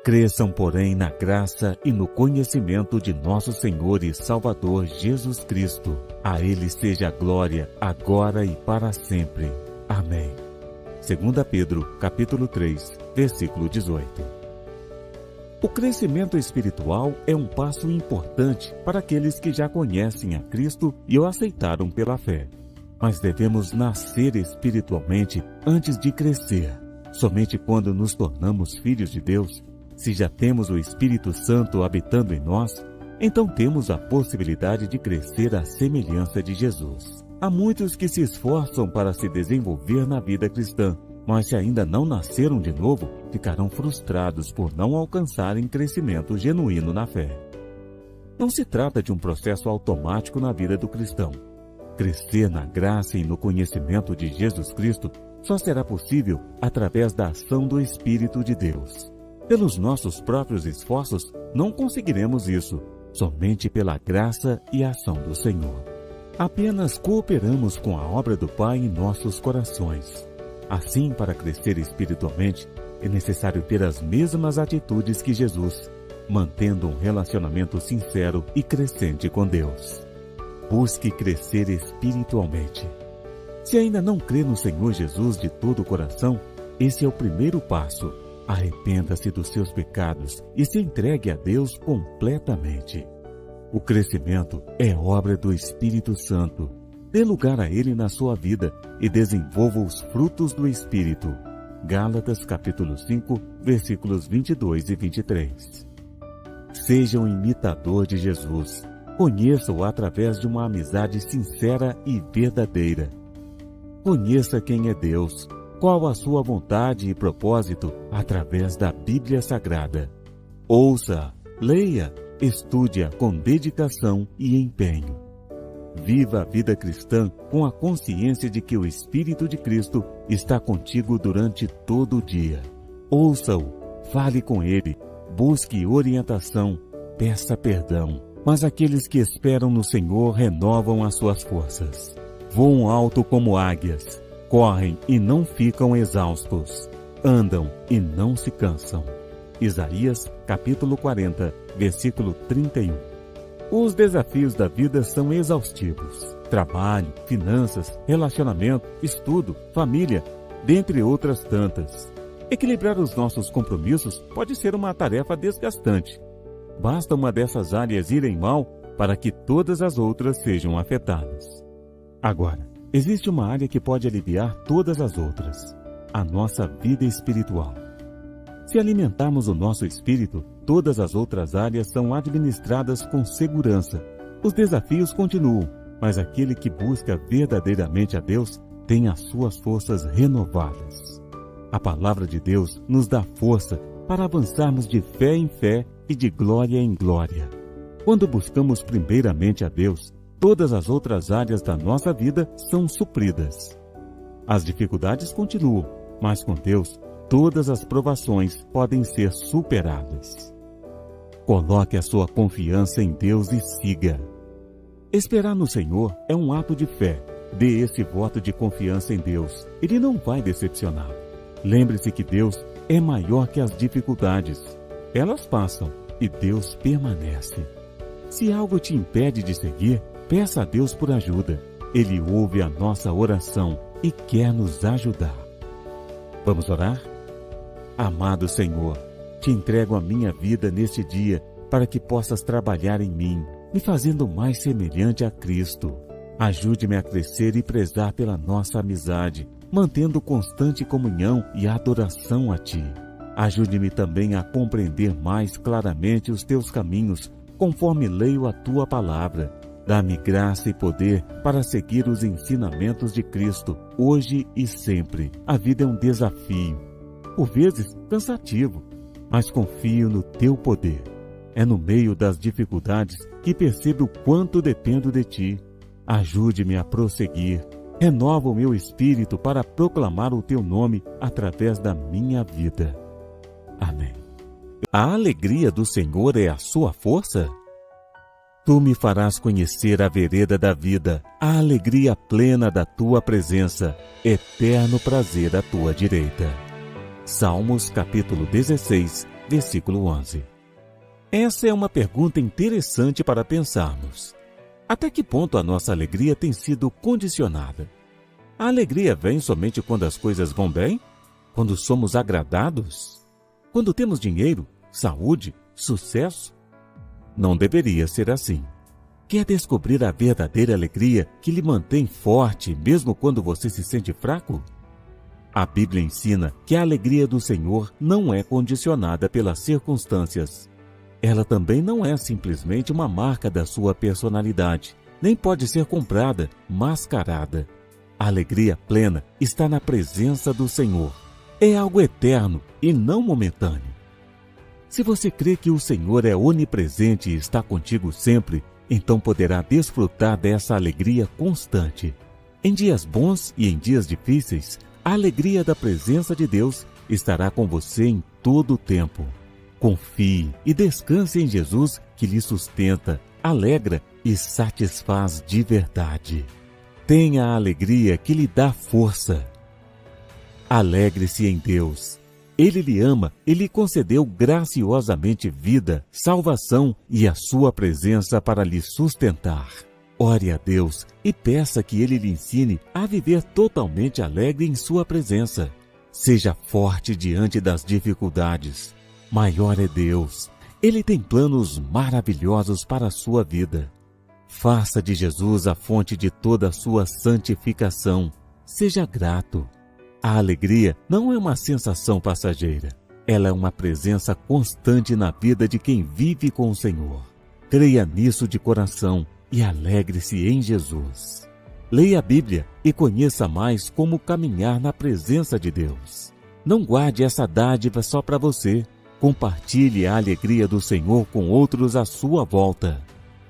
Cresçam, porém, na graça e no conhecimento de nosso Senhor e Salvador Jesus Cristo. A Ele seja a glória, agora e para sempre. Amém. 2 Pedro, capítulo 3, versículo 18. O crescimento espiritual é um passo importante para aqueles que já conhecem a Cristo e o aceitaram pela fé. Mas devemos nascer espiritualmente antes de crescer. Somente quando nos tornamos filhos de Deus, se já temos o Espírito Santo habitando em nós, então temos a possibilidade de crescer à semelhança de Jesus. Há muitos que se esforçam para se desenvolver na vida cristã, mas se ainda não nasceram de novo, ficarão frustrados por não alcançarem crescimento genuíno na fé. Não se trata de um processo automático na vida do cristão. Crescer na graça e no conhecimento de Jesus Cristo só será possível através da ação do Espírito de Deus. Pelos nossos próprios esforços, não conseguiremos isso, somente pela graça e ação do Senhor. Apenas cooperamos com a obra do Pai em nossos corações. Assim, para crescer espiritualmente, é necessário ter as mesmas atitudes que Jesus, mantendo um relacionamento sincero e crescente com Deus. Busque crescer espiritualmente. Se ainda não crê no Senhor Jesus de todo o coração, esse é o primeiro passo. Arrependa-se dos seus pecados e se entregue a Deus completamente. O crescimento é obra do Espírito Santo. Dê lugar a Ele na sua vida e desenvolva os frutos do Espírito. Gálatas capítulo 5, versículos 22 e 23. Seja um imitador de Jesus. Conheça-o através de uma amizade sincera e verdadeira. Conheça quem é Deus. Qual a sua vontade e propósito através da Bíblia Sagrada? Ouça, leia, estude-a com dedicação e empenho. Viva a vida cristã com a consciência de que o Espírito de Cristo está contigo durante todo o dia. Ouça-o, fale com ele, busque orientação, peça perdão. Mas aqueles que esperam no Senhor renovam as suas forças. Voam alto como águias. Correm e não ficam exaustos, andam e não se cansam. Isaías, capítulo 40, versículo 31. Os desafios da vida são exaustivos. Trabalho, finanças, relacionamento, estudo, família, dentre outras tantas. Equilibrar os nossos compromissos pode ser uma tarefa desgastante. Basta uma dessas áreas irem mal para que todas as outras sejam afetadas. Agora, existe uma área que pode aliviar todas as outras: a nossa vida espiritual. Se alimentarmos o nosso espírito, todas as outras áreas são administradas com segurança. Os desafios continuam, mas aquele que busca verdadeiramente a Deus tem as suas forças renovadas. A palavra de Deus nos dá força para avançarmos de fé em fé e de glória em glória. Quando buscamos primeiramente a Deus, todas as outras áreas da nossa vida são supridas. As dificuldades continuam, mas com Deus, todas as provações podem ser superadas. Coloque a sua confiança em Deus e siga. Esperar no Senhor é um ato de fé. Dê esse voto de confiança em Deus. Ele não vai decepcionar. Lembre-se que Deus é maior que as dificuldades. Elas passam e Deus permanece. Se algo te impede de seguir, peça a Deus por ajuda. Ele ouve a nossa oração e quer nos ajudar. Vamos orar? Amado Senhor, te entrego a minha vida neste dia para que possas trabalhar em mim, me fazendo mais semelhante a Cristo. Ajude-me a crescer e prezar pela nossa amizade, mantendo constante comunhão e adoração a Ti. Ajude-me também a compreender mais claramente os Teus caminhos, conforme leio a Tua palavra. Dá-me graça e poder para seguir os ensinamentos de Cristo, hoje e sempre. A vida é um desafio, por vezes cansativo, mas confio no Teu poder. É no meio das dificuldades que percebo o quanto dependo de Ti. Ajude-me a prosseguir. Renova o meu espírito para proclamar o Teu nome através da minha vida. Amém. A alegria do Senhor é a sua força? Tu me farás conhecer a vereda da vida, a alegria plena da Tua presença, eterno prazer à Tua direita. Salmos capítulo 16, versículo 11. Essa é uma pergunta interessante para pensarmos. Até que ponto a nossa alegria tem sido condicionada? A alegria vem somente quando as coisas vão bem? Quando somos agradados? Quando temos dinheiro, saúde, sucesso? Não deveria ser assim. Quer descobrir a verdadeira alegria que lhe mantém forte mesmo quando você se sente fraco? A Bíblia ensina que a alegria do Senhor não é condicionada pelas circunstâncias. Ela também não é simplesmente uma marca da sua personalidade, nem pode ser comprada, mascarada. A alegria plena está na presença do Senhor. É algo eterno e não momentâneo. Se você crê que o Senhor é onipresente e está contigo sempre, então poderá desfrutar dessa alegria constante. Em dias bons e em dias difíceis, a alegria da presença de Deus estará com você em todo o tempo. Confie e descanse em Jesus, que lhe sustenta, alegra e satisfaz de verdade. Tenha a alegria que lhe dá força. Alegre-se em Deus. Ele lhe ama e lhe concedeu graciosamente vida, salvação e a sua presença para lhe sustentar. Ore a Deus e peça que Ele lhe ensine a viver totalmente alegre em sua presença. Seja forte diante das dificuldades. Maior é Deus. Ele tem planos maravilhosos para a sua vida. Faça de Jesus a fonte de toda a sua santificação. Seja grato. A alegria não é uma sensação passageira. Ela é uma presença constante na vida de quem vive com o Senhor. Creia nisso de coração e alegre-se em Jesus. Leia a Bíblia e conheça mais como caminhar na presença de Deus. Não guarde essa dádiva só para você. Compartilhe a alegria do Senhor com outros à sua volta.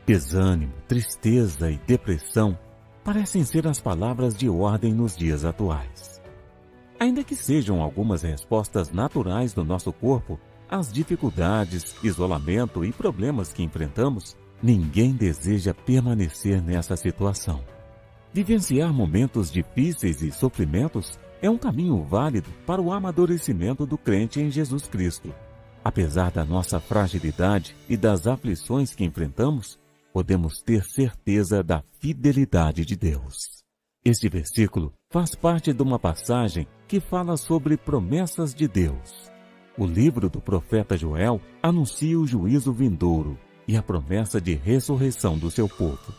Desânimo, tristeza e depressão parecem ser as palavras de ordem nos dias atuais. Ainda que sejam algumas respostas naturais do nosso corpo às dificuldades, isolamento e problemas que enfrentamos, ninguém deseja permanecer nessa situação. Vivenciar momentos difíceis e sofrimentos é um caminho válido para o amadurecimento do crente em Jesus Cristo. Apesar da nossa fragilidade e das aflições que enfrentamos, podemos ter certeza da fidelidade de Deus. Este versículo faz parte de uma passagem que fala sobre promessas de Deus. O livro do profeta Joel anuncia o juízo vindouro e a promessa de ressurreição do seu povo.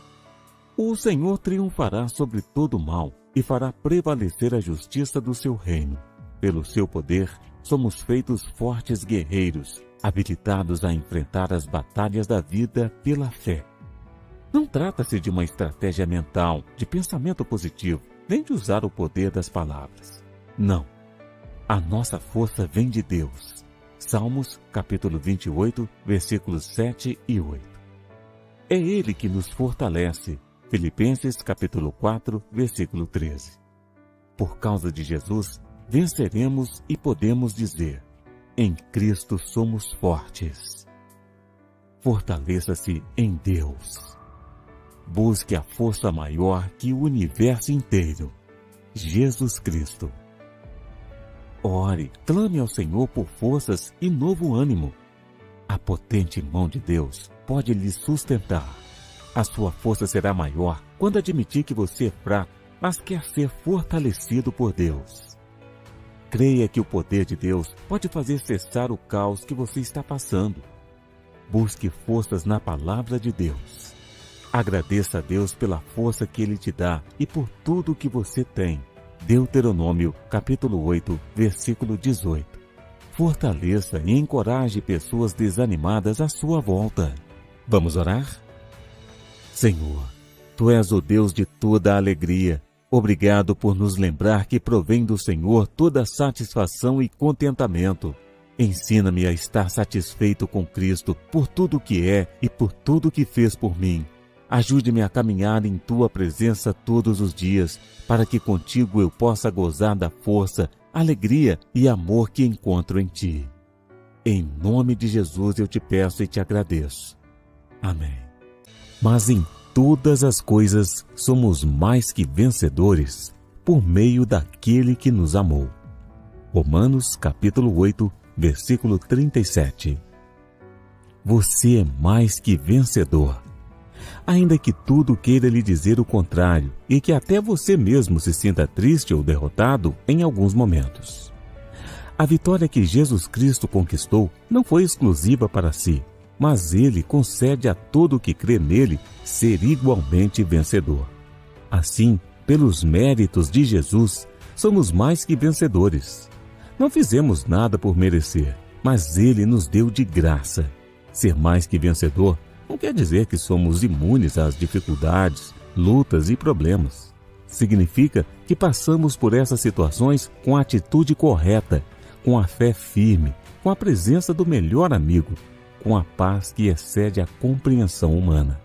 O Senhor triunfará sobre todo o mal e fará prevalecer a justiça do seu reino. Pelo seu poder, somos feitos fortes guerreiros, habilitados a enfrentar as batalhas da vida pela fé. Não trata-se de uma estratégia mental, de pensamento positivo, nem de usar o poder das palavras. Não. A nossa força vem de Deus. Salmos, capítulo 28, versículos 7 e 8. É Ele que nos fortalece. Filipenses, capítulo 4, versículo 13. Por causa de Jesus, venceremos e podemos dizer: em Cristo somos fortes. Fortaleça-se em Deus. Busque a força maior que o universo inteiro, Jesus Cristo. Ore, clame ao Senhor por forças e novo ânimo. A potente mão de Deus pode lhe sustentar. A sua força será maior quando admitir que você é fraco, mas quer ser fortalecido por Deus. Creia que o poder de Deus pode fazer cessar o caos que você está passando. Busque forças na palavra de Deus. Agradeça a Deus pela força que Ele te dá e por tudo que você tem. Deuteronômio, capítulo 8, versículo 18. Fortaleça e encoraje pessoas desanimadas à sua volta. Vamos orar? Senhor, Tu és o Deus de toda a alegria. Obrigado por nos lembrar que provém do Senhor toda satisfação e contentamento. Ensina-me a estar satisfeito com Cristo por tudo que é e por tudo que fez por mim. Ajude-me a caminhar em Tua presença todos os dias, para que contigo eu possa gozar da força, alegria e amor que encontro em Ti. Em nome de Jesus eu te peço e te agradeço. Amém. Mas em todas as coisas somos mais que vencedores, por meio daquele que nos amou. Romanos capítulo 8, versículo 37. Você é mais que vencedor. Ainda que tudo queira lhe dizer o contrário e que até você mesmo se sinta triste ou derrotado em alguns momentos. A vitória que Jesus Cristo conquistou não foi exclusiva para si, mas Ele concede a todo que crê nele ser igualmente vencedor. Assim, pelos méritos de Jesus, somos mais que vencedores. Não fizemos nada por merecer, mas Ele nos deu de graça. Ser mais que vencedor não quer dizer que somos imunes às dificuldades, lutas e problemas. Significa que passamos por essas situações com a atitude correta, com a fé firme, com a presença do melhor amigo, com a paz que excede a compreensão humana.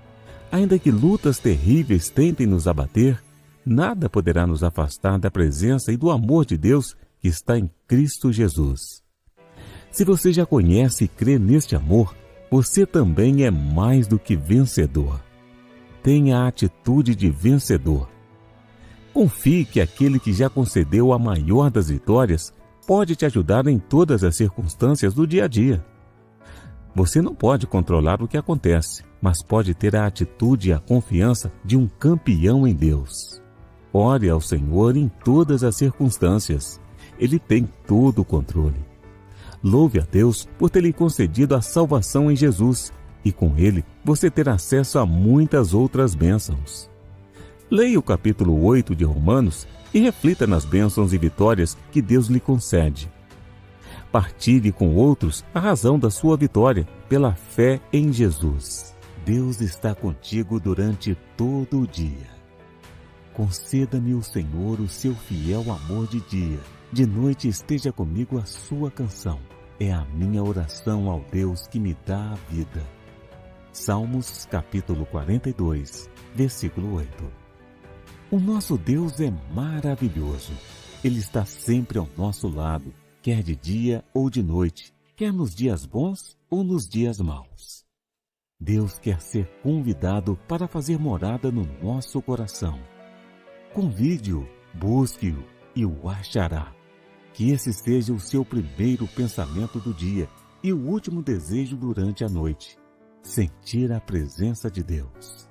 Ainda que lutas terríveis tentem nos abater, nada poderá nos afastar da presença e do amor de Deus que está em Cristo Jesus. Se você já conhece e crê neste amor, você também é mais do que vencedor. Tenha a atitude de vencedor. Confie que aquele que já concedeu a maior das vitórias pode te ajudar em todas as circunstâncias do dia a dia. Você não pode controlar o que acontece, mas pode ter a atitude e a confiança de um campeão em Deus. Ore ao Senhor em todas as circunstâncias. Ele tem todo o controle. Louve a Deus por ter lhe concedido a salvação em Jesus e com Ele você terá acesso a muitas outras bênçãos. Leia o capítulo 8 de Romanos e reflita nas bênçãos e vitórias que Deus lhe concede. Partilhe com outros a razão da sua vitória pela fé em Jesus. Deus está contigo durante todo o dia. Conceda-me o Senhor o seu fiel amor de dia. De noite esteja comigo a sua canção. É a minha oração ao Deus que me dá a vida. Salmos capítulo 42, versículo 8. O nosso Deus é maravilhoso. Ele está sempre ao nosso lado, quer de dia ou de noite, quer nos dias bons ou nos dias maus. Deus quer ser convidado para fazer morada no nosso coração. Convide-o, busque-o e o achará. Que esse seja o seu primeiro pensamento do dia e o último desejo durante a noite. Sentir a presença de Deus.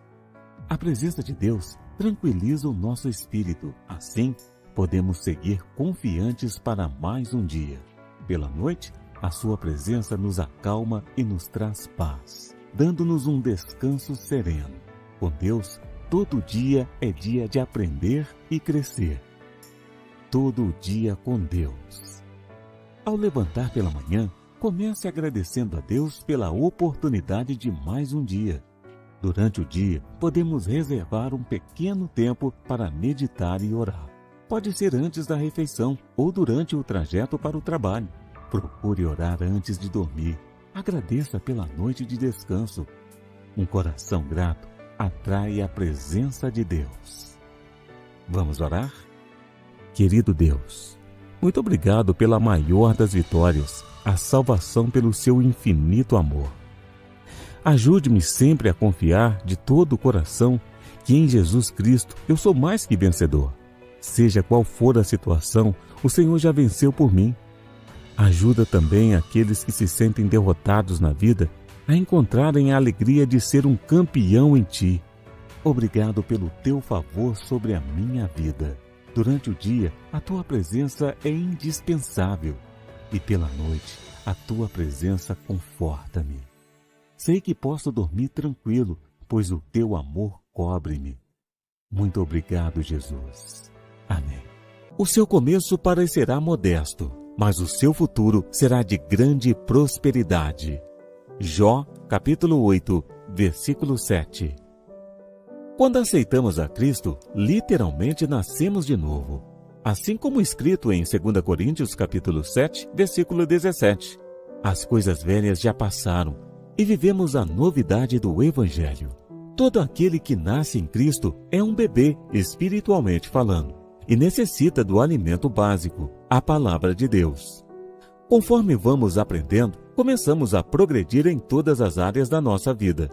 A presença de Deus tranquiliza o nosso espírito. Assim, podemos seguir confiantes para mais um dia. Pela noite, a sua presença nos acalma e nos traz paz, dando-nos um descanso sereno. Com Deus, todo dia é dia de aprender e crescer. Todo dia com Deus. Ao levantar pela manhã, comece agradecendo a Deus pela oportunidade de mais um dia. Durante o dia, podemos reservar um pequeno tempo para meditar e orar. Pode ser antes da refeição ou durante o trajeto para o trabalho. Procure orar antes de dormir. Agradeça pela noite de descanso. Um coração grato atrai a presença de Deus. Vamos orar? Querido Deus, muito obrigado pela maior das vitórias, a salvação pelo seu infinito amor. Ajude-me sempre a confiar de todo o coração que em Jesus Cristo eu sou mais que vencedor. Seja qual for a situação, o Senhor já venceu por mim. Ajuda também aqueles que se sentem derrotados na vida a encontrarem a alegria de ser um campeão em Ti. Obrigado pelo Teu favor sobre a minha vida. Durante o dia, a Tua presença é indispensável e pela noite, a Tua presença conforta-me. Sei que posso dormir tranquilo, pois o Teu amor cobre-me. Muito obrigado, Jesus. Amém. O seu começo parecerá modesto, mas o seu futuro será de grande prosperidade. Jó, capítulo 8, versículo 7. Quando aceitamos a Cristo, literalmente nascemos de novo. Assim como escrito em 2 Coríntios, capítulo 7, versículo 17. As coisas velhas já passaram e vivemos a novidade do Evangelho. Todo aquele que nasce em Cristo é um bebê, espiritualmente falando, e necessita do alimento básico, a palavra de Deus. Conforme vamos aprendendo, começamos a progredir em todas as áreas da nossa vida.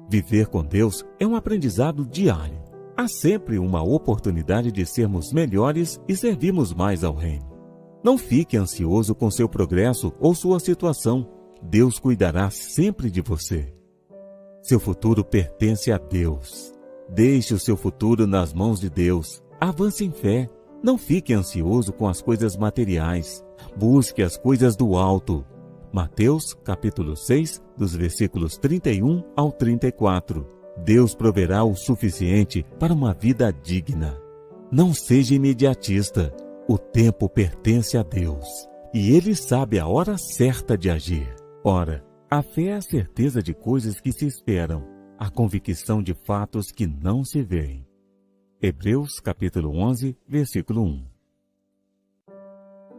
Viver com Deus é um aprendizado diário. Há sempre uma oportunidade de sermos melhores e servirmos mais ao Reino. Não fique ansioso com seu progresso ou sua situação. Deus cuidará sempre de você. Seu futuro pertence a Deus. Deixe o seu futuro nas mãos de Deus. Avance em fé. Não fique ansioso com as coisas materiais. Busque as coisas do alto. Mateus, capítulo 6, dos versículos 31 ao 34. Deus proverá o suficiente para uma vida digna. Não seja imediatista. O tempo pertence a Deus, e Ele sabe a hora certa de agir. Ora, a fé é a certeza de coisas que se esperam, a convicção de fatos que não se veem. Hebreus, capítulo 11, versículo 1.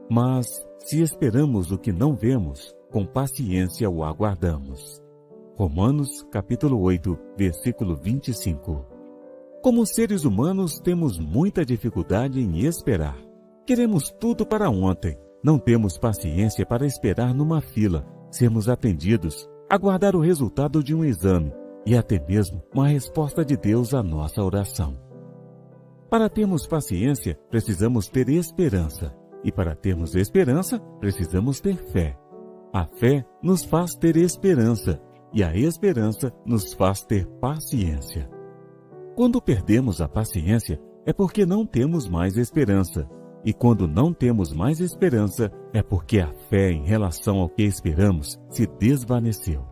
Mas, se esperamos o que não vemos, com paciência o aguardamos. Romanos, capítulo 8, versículo 25. Como seres humanos, temos muita dificuldade em esperar. Queremos tudo para ontem. Não temos paciência para esperar numa fila, sermos atendidos, aguardar o resultado de um exame e até mesmo uma resposta de Deus à nossa oração. Para termos paciência, precisamos ter esperança. E para termos esperança, precisamos ter fé. A fé nos faz ter esperança e a esperança nos faz ter paciência. Quando perdemos a paciência, é porque não temos mais esperança. E quando não temos mais esperança, é porque a fé em relação ao que esperamos se desvaneceu.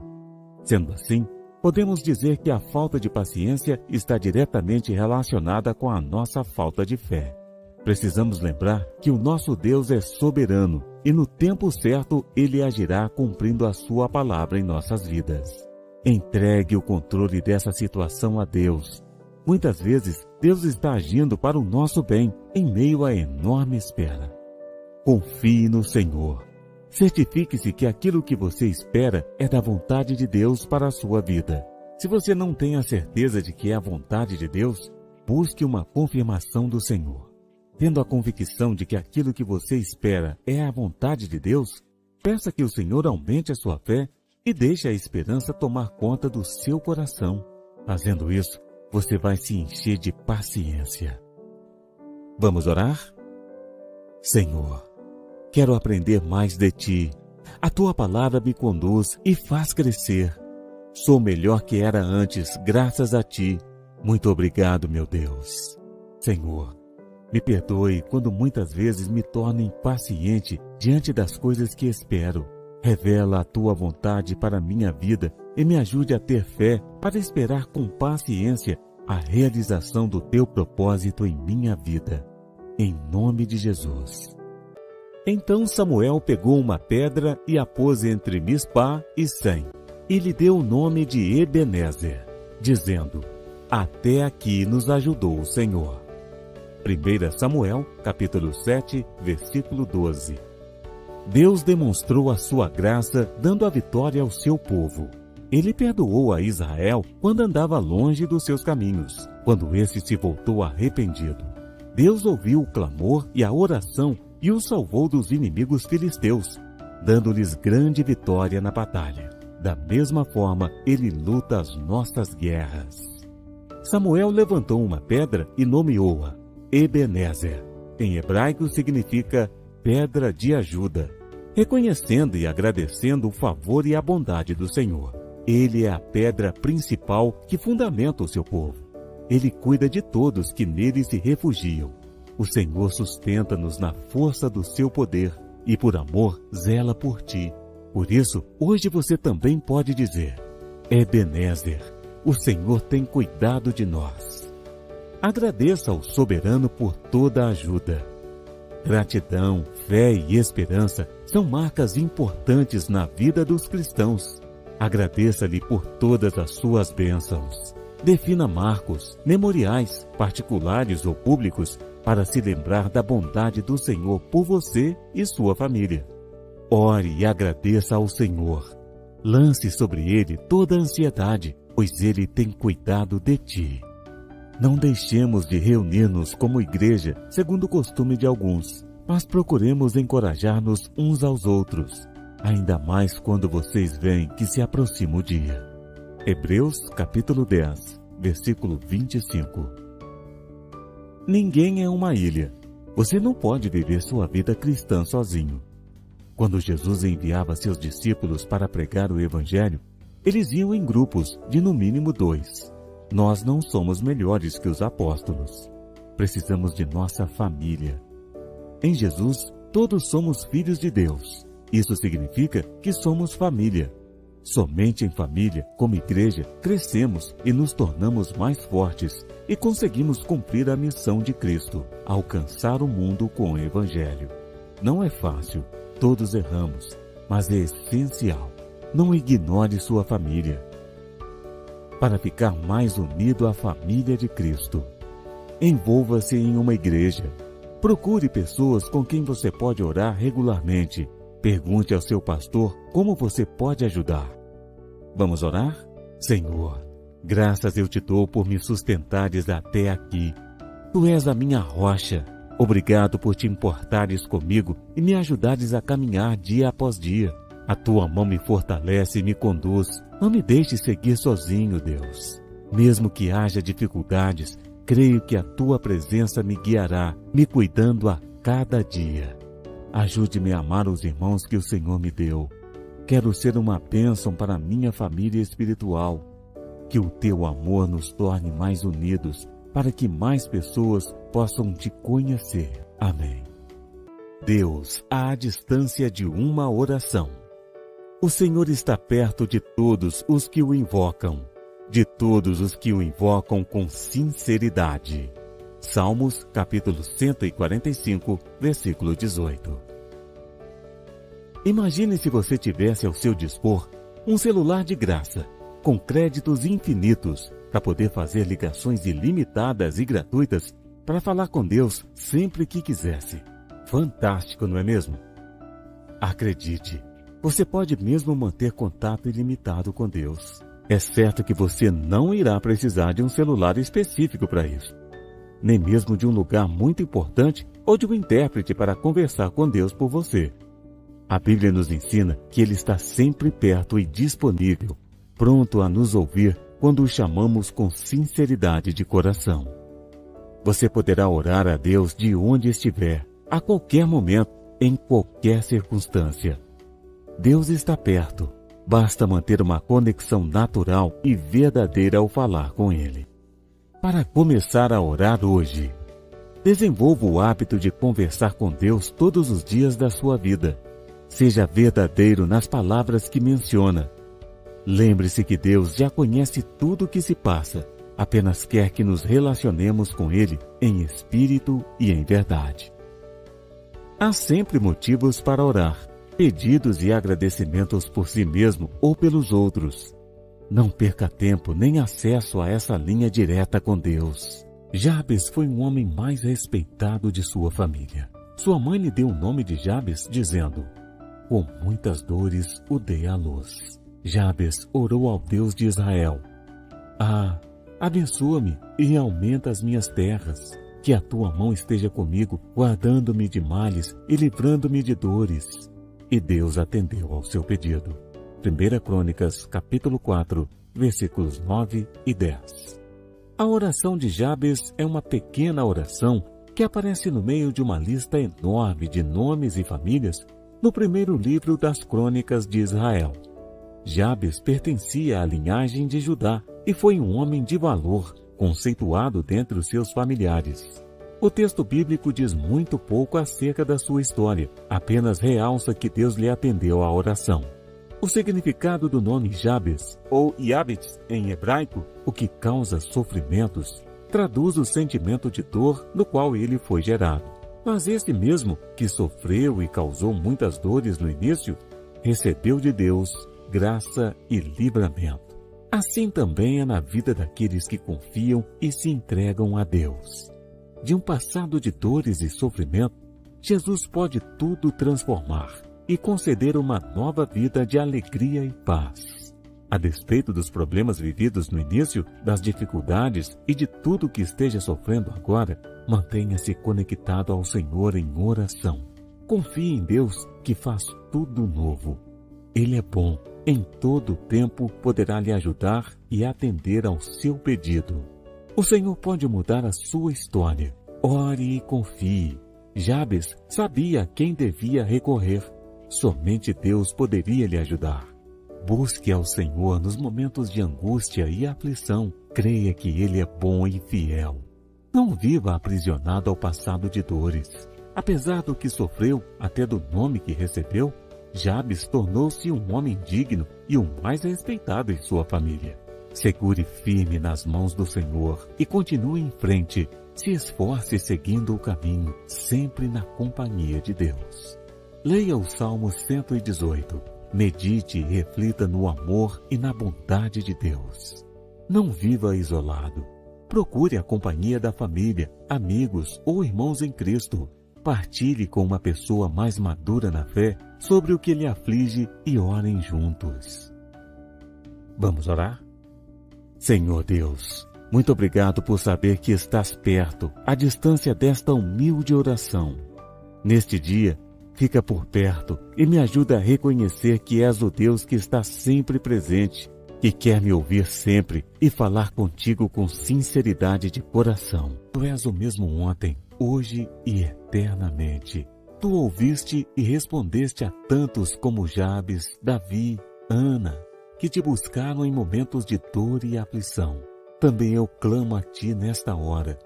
Sendo assim, podemos dizer que a falta de paciência está diretamente relacionada com a nossa falta de fé. Precisamos lembrar que o nosso Deus é soberano e no tempo certo Ele agirá cumprindo a sua palavra em nossas vidas. Entregue o controle dessa situação a Deus. Muitas vezes, Deus está agindo para o nosso bem, em meio à enorme espera. Confie no Senhor. Certifique-se que aquilo que você espera é da vontade de Deus para a sua vida. Se você não tem a certeza de que é a vontade de Deus, busque uma confirmação do Senhor. Tendo a convicção de que aquilo que você espera é a vontade de Deus, peça que o Senhor aumente a sua fé e deixe a esperança tomar conta do seu coração. Fazendo isso, você vai se encher de paciência. Vamos orar? Senhor, quero aprender mais de Ti. A Tua palavra me conduz e faz crescer. Sou melhor que era antes, graças a Ti. Muito obrigado, meu Deus. Senhor, me perdoe quando muitas vezes me torno impaciente diante das coisas que espero. Revela a Tua vontade para a minha vida e me ajude a ter fé para esperar com paciência a realização do Teu propósito em minha vida. Em nome de Jesus. Então Samuel pegou uma pedra e a pôs entre Mispá e Sem, e lhe deu o nome de Ebenezer, dizendo: Até aqui nos ajudou o Senhor. 1 Samuel, capítulo 7, versículo 12. Deus demonstrou a sua graça, dando a vitória ao seu povo. Ele perdoou a Israel quando andava longe dos seus caminhos, quando esse se voltou arrependido. Deus ouviu o clamor e a oração e o salvou dos inimigos filisteus, dando-lhes grande vitória na batalha. Da mesma forma, Ele luta as nossas guerras. Samuel levantou uma pedra e nomeou-a Ebenezer. Em hebraico significa pedra de ajuda, reconhecendo e agradecendo o favor e a bondade do Senhor. Ele é a pedra principal que fundamenta o seu povo. Ele cuida de todos que nele se refugiam. O Senhor sustenta-nos na força do seu poder e, por amor, zela por ti. Por isso, hoje você também pode dizer: Ebenezer, o Senhor tem cuidado de nós. Agradeça ao soberano por toda a ajuda. Gratidão, fé e esperança são marcas importantes na vida dos cristãos. Agradeça-lhe por todas as suas bênçãos. Defina marcos, memoriais, particulares ou públicos, para se lembrar da bondade do Senhor por você e sua família. Ore e agradeça ao Senhor. Lance sobre Ele toda a ansiedade, pois Ele tem cuidado de ti. Não deixemos de reunir-nos como igreja, segundo o costume de alguns, mas procuremos encorajar-nos uns aos outros, ainda mais quando vocês veem que se aproxima o dia. Hebreus, capítulo 10, versículo 25. Ninguém é uma ilha. Você não pode viver sua vida cristã sozinho. Quando Jesus enviava seus discípulos para pregar o Evangelho, eles iam em grupos de no mínimo 2. Nós não somos melhores que os apóstolos. Precisamos de nossa família. Em Jesus, todos somos filhos de Deus. Isso significa que somos família. Somente em família, como igreja, crescemos e nos tornamos mais fortes e conseguimos cumprir a missão de Cristo, alcançar o mundo com o Evangelho. Não é fácil, todos erramos, mas é essencial. Não ignore sua família. Para ficar mais unido à família de Cristo, envolva-se em uma igreja. Procure pessoas com quem você pode orar regularmente. Pergunte ao seu pastor como você pode ajudar. Vamos orar? Senhor, graças eu te dou por me sustentares até aqui. Tu és a minha rocha. Obrigado por te importares comigo e me ajudares a caminhar dia após dia. A tua mão me fortalece e me conduz. Não me deixes seguir sozinho, Deus. Mesmo que haja dificuldades, creio que a tua presença me guiará, me cuidando a cada dia. Ajude-me a amar os irmãos que o Senhor me deu. Quero ser uma bênção para a minha família espiritual. Que o teu amor nos torne mais unidos, para que mais pessoas possam te conhecer. Amém. Deus à distância de uma oração. O Senhor está perto de todos os que o invocam, de todos os que o invocam com sinceridade. Salmos, capítulo 145, versículo 18. Imagine se você tivesse ao seu dispor um celular de graça, com créditos infinitos, para poder fazer ligações ilimitadas e gratuitas para falar com Deus sempre que quisesse. Fantástico, não é mesmo? Acredite, você pode mesmo manter contato ilimitado com Deus. É certo que você não irá precisar de um celular específico para isso, nem mesmo de um lugar muito importante ou de um intérprete para conversar com Deus por você. A Bíblia nos ensina que Ele está sempre perto e disponível, pronto a nos ouvir quando o chamamos com sinceridade de coração. Você poderá orar a Deus de onde estiver, a qualquer momento, em qualquer circunstância. Deus está perto. Basta manter uma conexão natural e verdadeira ao falar com Ele. Para começar a orar hoje, desenvolva o hábito de conversar com Deus todos os dias da sua vida. Seja verdadeiro nas palavras que menciona. Lembre-se que Deus já conhece tudo o que se passa, apenas quer que nos relacionemos com Ele em espírito e em verdade. Há sempre motivos para orar. Pedidos e agradecimentos por si mesmo ou pelos outros. Não perca tempo nem acesso a essa linha direta com Deus. Jabes foi um homem mais respeitado de sua família. Sua mãe lhe deu o nome de Jabes, dizendo: com muitas dores o dei à luz. Jabes orou ao Deus de Israel: abençoa-me e aumenta as minhas terras. Que a tua mão esteja comigo, guardando-me de males e livrando-me de dores. E Deus atendeu ao seu pedido. 1 Crônicas, capítulo 4, versículos 9 e 10. A oração de Jabes é uma pequena oração que aparece no meio de uma lista enorme de nomes e famílias no primeiro livro das Crônicas de Israel. Jabes pertencia à linhagem de Judá e foi um homem de valor, conceituado dentre os seus familiares. O texto bíblico diz muito pouco acerca da sua história, apenas realça que Deus lhe atendeu à oração. O significado do nome Jabes, ou Yabes em hebraico, o que causa sofrimentos, traduz o sentimento de dor no qual ele foi gerado. Mas esse mesmo, que sofreu e causou muitas dores no início, recebeu de Deus graça e livramento. Assim também é na vida daqueles que confiam e se entregam a Deus. De um passado de dores e sofrimento, Jesus pode tudo transformar e conceder uma nova vida de alegria e paz. A despeito dos problemas vividos no início, das dificuldades e de tudo que esteja sofrendo agora, mantenha-se conectado ao Senhor em oração. Confie em Deus que faz tudo novo. Ele é bom, em todo o tempo poderá lhe ajudar e atender ao seu pedido. O Senhor pode mudar a sua história. Ore e confie. Jabes sabia a quem devia recorrer. Somente Deus poderia lhe ajudar. Busque ao Senhor nos momentos de angústia e aflição. Creia que Ele é bom e fiel. Não viva aprisionado ao passado de dores. Apesar do que sofreu, até do nome que recebeu, Jabes tornou-se um homem digno e o mais respeitado em sua família. Segure firme nas mãos do Senhor e continue em frente. Se esforce seguindo o caminho, sempre na companhia de Deus. Leia o Salmo 118. Medite e reflita no amor e na bondade de Deus. Não viva isolado. Procure a companhia da família, amigos ou irmãos em Cristo. Partilhe com uma pessoa mais madura na fé sobre o que lhe aflige e orem juntos. Vamos orar? Senhor Deus, muito obrigado por saber que estás perto, à distância desta humilde oração. Neste dia, fica por perto e me ajuda a reconhecer que és o Deus que está sempre presente, que quer me ouvir sempre e falar contigo com sinceridade de coração. Tu és o mesmo ontem, hoje e eternamente. Tu ouviste e respondeste a tantos como Jabes, Davi, Ana, que te buscaram em momentos de dor e aflição. Também eu clamo a ti nesta hora.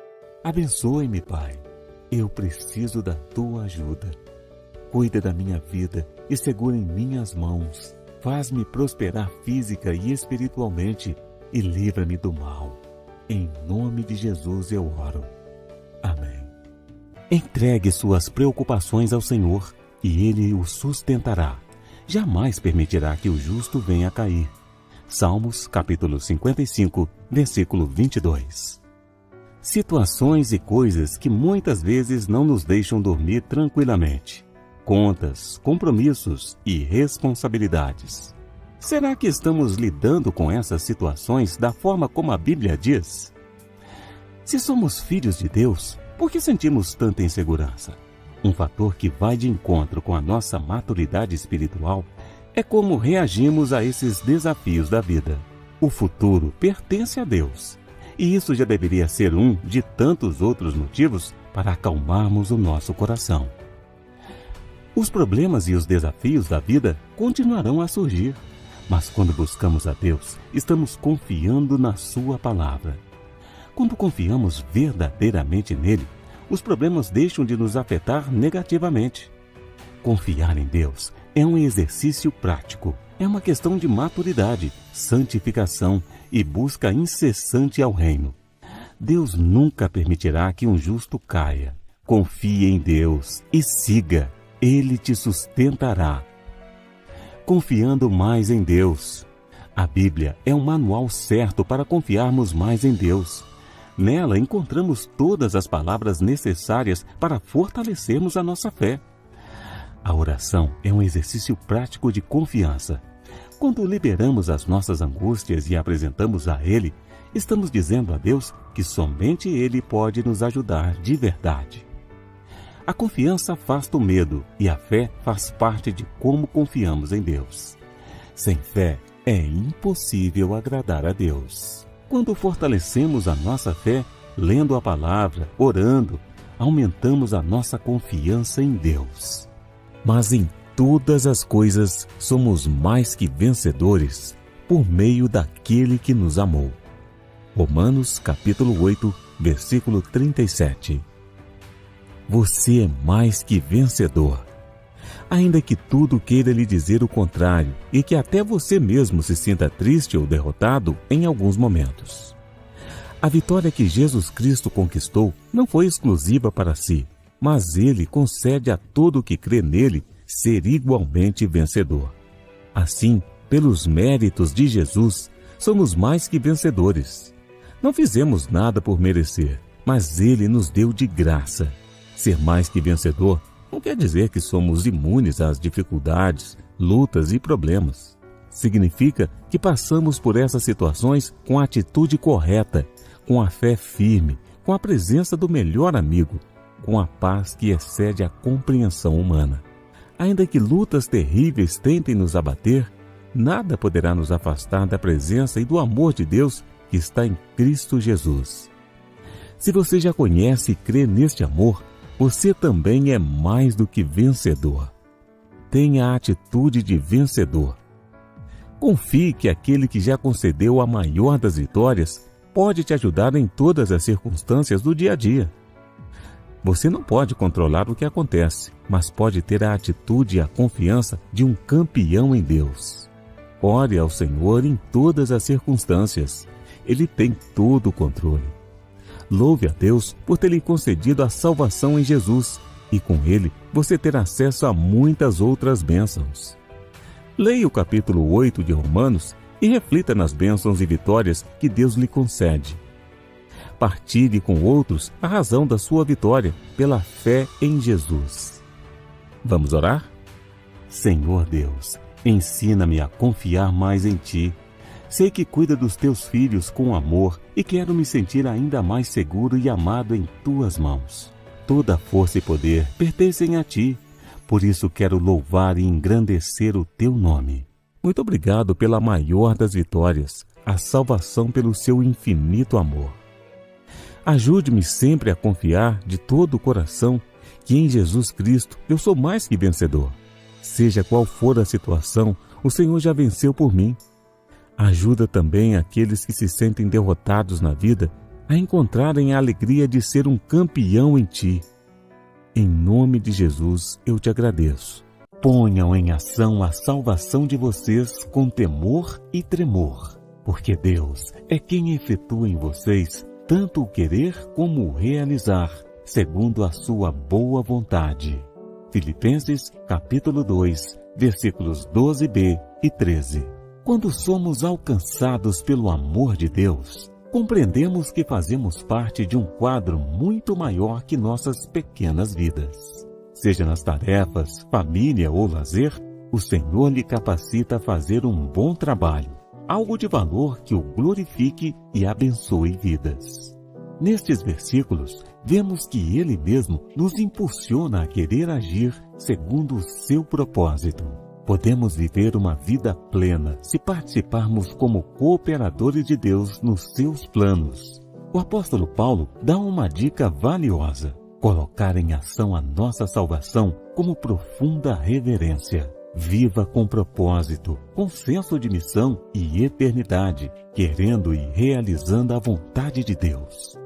Abençoe-me, Pai. Eu preciso da tua ajuda. Cuida da minha vida e segura em minhas mãos. Faz-me prosperar física e espiritualmente e livra-me do mal. Em nome de Jesus eu oro. Amém. Entregue suas preocupações ao Senhor e Ele o sustentará. Jamais permitirá que o justo venha a cair. Salmos, capítulo 55, versículo 22. Situações e coisas que muitas vezes não nos deixam dormir tranquilamente. Contas, compromissos e responsabilidades. Será que estamos lidando com essas situações da forma como a Bíblia diz? Se somos filhos de Deus, por que sentimos tanta insegurança? Um fator que vai de encontro com a nossa maturidade espiritual é como reagimos a esses desafios da vida. O futuro pertence a Deus, e isso já deveria ser um de tantos outros motivos para acalmarmos o nosso coração. Os problemas e os desafios da vida continuarão a surgir, mas quando buscamos a Deus, estamos confiando na Sua palavra. Quando confiamos verdadeiramente nele, os problemas deixam de nos afetar negativamente. Confiar em Deus é um exercício prático, é uma questão de maturidade, santificação e busca incessante ao reino. Deus nunca permitirá que um justo caia. Confie em Deus e siga. Ele te sustentará. Confiando mais em Deus. A Bíblia é um manual certo para confiarmos mais em Deus. Nela encontramos todas as palavras necessárias para fortalecermos a nossa fé. A oração é um exercício prático de confiança. Quando liberamos as nossas angústias e apresentamos a Ele, estamos dizendo a Deus que somente Ele pode nos ajudar de verdade. A confiança afasta o medo e a fé faz parte de como confiamos em Deus. Sem fé, é impossível agradar a Deus. Quando fortalecemos a nossa fé, lendo a palavra, orando, aumentamos a nossa confiança em Deus. Mas em todas as coisas somos mais que vencedores por meio daquele que nos amou. Romanos capítulo 8, versículo 37. Você é mais que vencedor. Ainda que tudo queira lhe dizer o contrário e que até você mesmo se sinta triste ou derrotado em alguns momentos. A vitória que Jesus Cristo conquistou não foi exclusiva para si, mas Ele concede a todo o que crê nele ser igualmente vencedor. Assim, pelos méritos de Jesus, somos mais que vencedores. Não fizemos nada por merecer, mas Ele nos deu de graça. Ser mais que vencedor não quer dizer que somos imunes às dificuldades, lutas e problemas. Significa que passamos por essas situações com a atitude correta, com a fé firme, com a presença do melhor amigo, com a paz que excede a compreensão humana. Ainda que lutas terríveis tentem nos abater, nada poderá nos afastar da presença e do amor de Deus que está em Cristo Jesus. Se você já conhece e crê neste amor, você também é mais do que vencedor. Tenha a atitude de vencedor. Confie que aquele que já concedeu a maior das vitórias pode te ajudar em todas as circunstâncias do dia a dia. Você não pode controlar o que acontece, mas pode ter a atitude e a confiança de um campeão em Deus. Ore ao Senhor em todas as circunstâncias. Ele tem todo o controle. Louve a Deus por ter lhe concedido a salvação em Jesus, e com Ele você terá acesso a muitas outras bênçãos. Leia o capítulo 8 de Romanos e reflita nas bênçãos e vitórias que Deus lhe concede. Partilhe com outros a razão da sua vitória pela fé em Jesus. Vamos orar? Senhor Deus, ensina-me a confiar mais em Ti. Sei que cuida dos Teus filhos com amor e quero me sentir ainda mais seguro e amado em Tuas mãos. Toda força e poder pertencem a Ti, por isso quero louvar e engrandecer o Teu nome. Muito obrigado pela maior das vitórias, a salvação pelo Seu infinito amor. Ajude-me sempre a confiar de todo o coração que em Jesus Cristo eu sou mais que vencedor. Seja qual for a situação, o Senhor já venceu por mim. Ajuda também aqueles que se sentem derrotados na vida a encontrarem a alegria de ser um campeão em Ti. Em nome de Jesus eu te agradeço. Ponham em ação a salvação de vocês com temor e tremor, porque Deus é quem efetua em vocês tanto o querer como o realizar, segundo a sua boa vontade. Filipenses, capítulo 2, versículos 12b e 13. Quando somos alcançados pelo amor de Deus, compreendemos que fazemos parte de um quadro muito maior que nossas pequenas vidas. Seja nas tarefas, família ou lazer, o Senhor lhe capacita a fazer um bom trabalho, algo de valor que o glorifique e abençoe vidas. Nestes versículos, vemos que Ele mesmo nos impulsiona a querer agir segundo o seu propósito. Podemos viver uma vida plena se participarmos como cooperadores de Deus nos seus planos. O apóstolo Paulo dá uma dica valiosa: colocar em ação a nossa salvação como profunda reverência. Viva com propósito, com senso de missão e eternidade, querendo e realizando a vontade de Deus.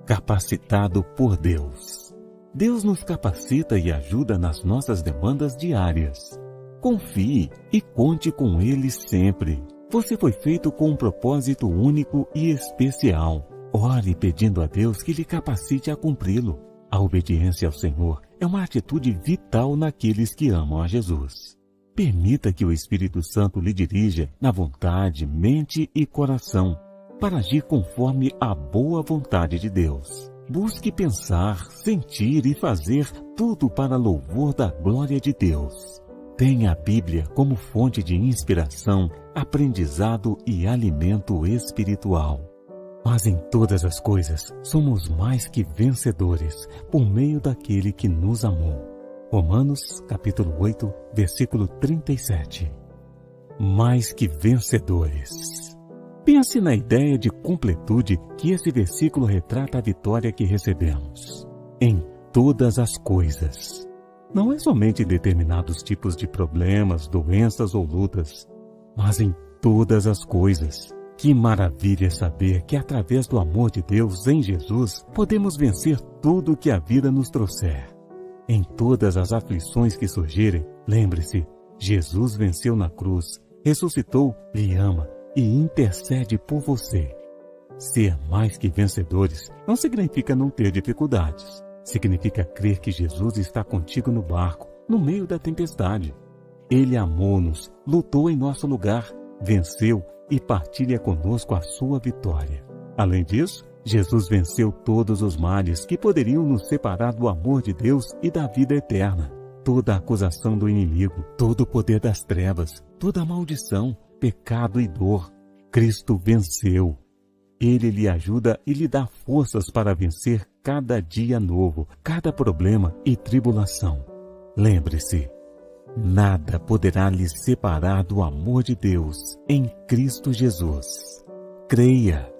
Capacitado por Deus. Deus nos capacita e ajuda nas nossas demandas diárias. Confie e conte com Ele sempre. Você foi feito com um propósito único e especial. Ore pedindo a Deus que lhe capacite a cumpri-lo. A obediência ao Senhor é uma atitude vital naqueles que amam a Jesus. Permita que o Espírito Santo lhe dirija na vontade, mente e coração, para agir conforme a boa vontade de Deus. Busque pensar, sentir e fazer tudo para louvor da glória de Deus. Tenha a Bíblia como fonte de inspiração, aprendizado e alimento espiritual. Mas em todas as coisas, somos mais que vencedores por meio daquele que nos amou. Romanos, capítulo 8, versículo 37. Mais que vencedores. Pense na ideia de completude que esse versículo retrata a vitória que recebemos. Em todas as coisas. Não é somente em determinados tipos de problemas, doenças ou lutas, mas em todas as coisas. Que maravilha saber que através do amor de Deus em Jesus, podemos vencer tudo o que a vida nos trouxer. Em todas as aflições que surgirem, lembre-se, Jesus venceu na cruz, ressuscitou, lhe ama e intercede por você. Ser mais que vencedores não significa não ter dificuldades. Significa crer que Jesus está contigo no barco, no meio da tempestade. Ele amou-nos, lutou em nosso lugar, venceu e partilha conosco a sua vitória. Além disso, Jesus venceu todos os males que poderiam nos separar do amor de Deus e da vida eterna. Toda a acusação do inimigo, todo o poder das trevas, toda a maldição, pecado e dor. Cristo venceu. Ele lhe ajuda e lhe dá forças para vencer cada dia novo, cada problema e tribulação. Lembre-se, nada poderá lhe separar do amor de Deus em Cristo Jesus. Creia,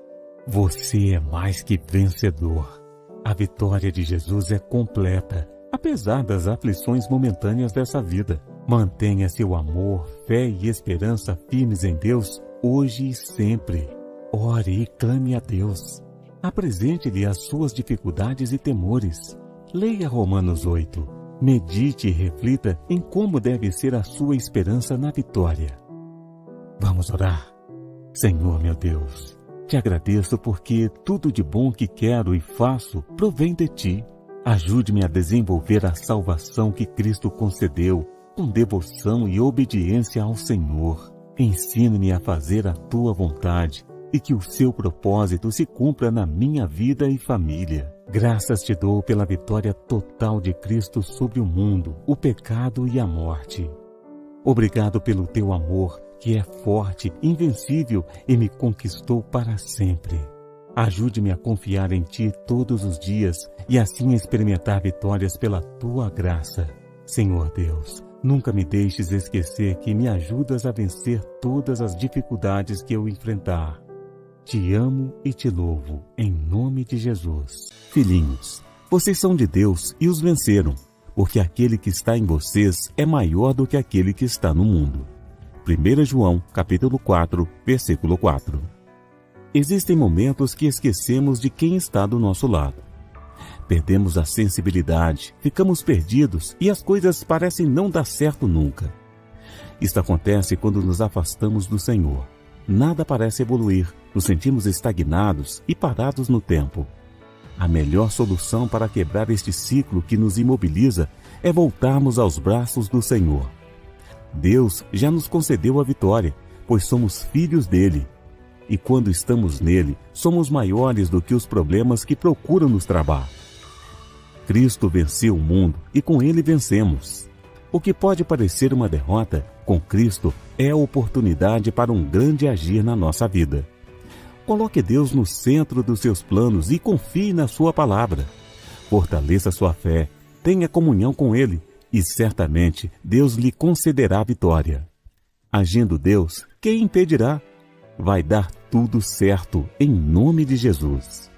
você é mais que vencedor. A vitória de Jesus é completa, apesar das aflições momentâneas dessa vida. Mantenha seu amor, fé e esperança firmes em Deus, hoje e sempre. Ore e clame a Deus. Apresente-lhe as suas dificuldades e temores. Leia Romanos 8. Medite e reflita em como deve ser a sua esperança na vitória. Vamos orar. Senhor meu Deus, te agradeço porque tudo de bom que quero e faço provém de Ti. Ajude-me a desenvolver a salvação que Cristo concedeu com devoção e obediência ao Senhor. Ensine-me a fazer a Tua vontade e que o Seu propósito se cumpra na minha vida e família. Graças te dou pela vitória total de Cristo sobre o mundo, o pecado e a morte. Obrigado pelo Teu amor, que é forte, invencível e me conquistou para sempre. Ajude-me a confiar em Ti todos os dias e assim experimentar vitórias pela Tua graça. Senhor Deus, nunca me deixes esquecer que me ajudas a vencer todas as dificuldades que eu enfrentar. Te amo e te louvo, em nome de Jesus. Filhinhos, vocês são de Deus e os venceram, porque aquele que está em vocês é maior do que aquele que está no mundo. 1 João, capítulo 4, versículo 4. Existem momentos que esquecemos de quem está do nosso lado. Perdemos a sensibilidade, ficamos perdidos e as coisas parecem não dar certo nunca. Isto acontece quando nos afastamos do Senhor. Nada parece evoluir, nos sentimos estagnados e parados no tempo. A melhor solução para quebrar este ciclo que nos imobiliza é voltarmos aos braços do Senhor. Deus já nos concedeu a vitória, pois somos filhos dele. E quando estamos nele, somos maiores do que os problemas que procuram nos travar. Cristo venceu o mundo e com ele vencemos. O que pode parecer uma derrota, com Cristo é a oportunidade para um grande agir na nossa vida. Coloque Deus no centro dos seus planos e confie na sua palavra. Fortaleça sua fé, tenha comunhão com Ele e certamente Deus lhe concederá a vitória. Agindo Deus, quem impedirá? Vai dar tudo certo em nome de Jesus.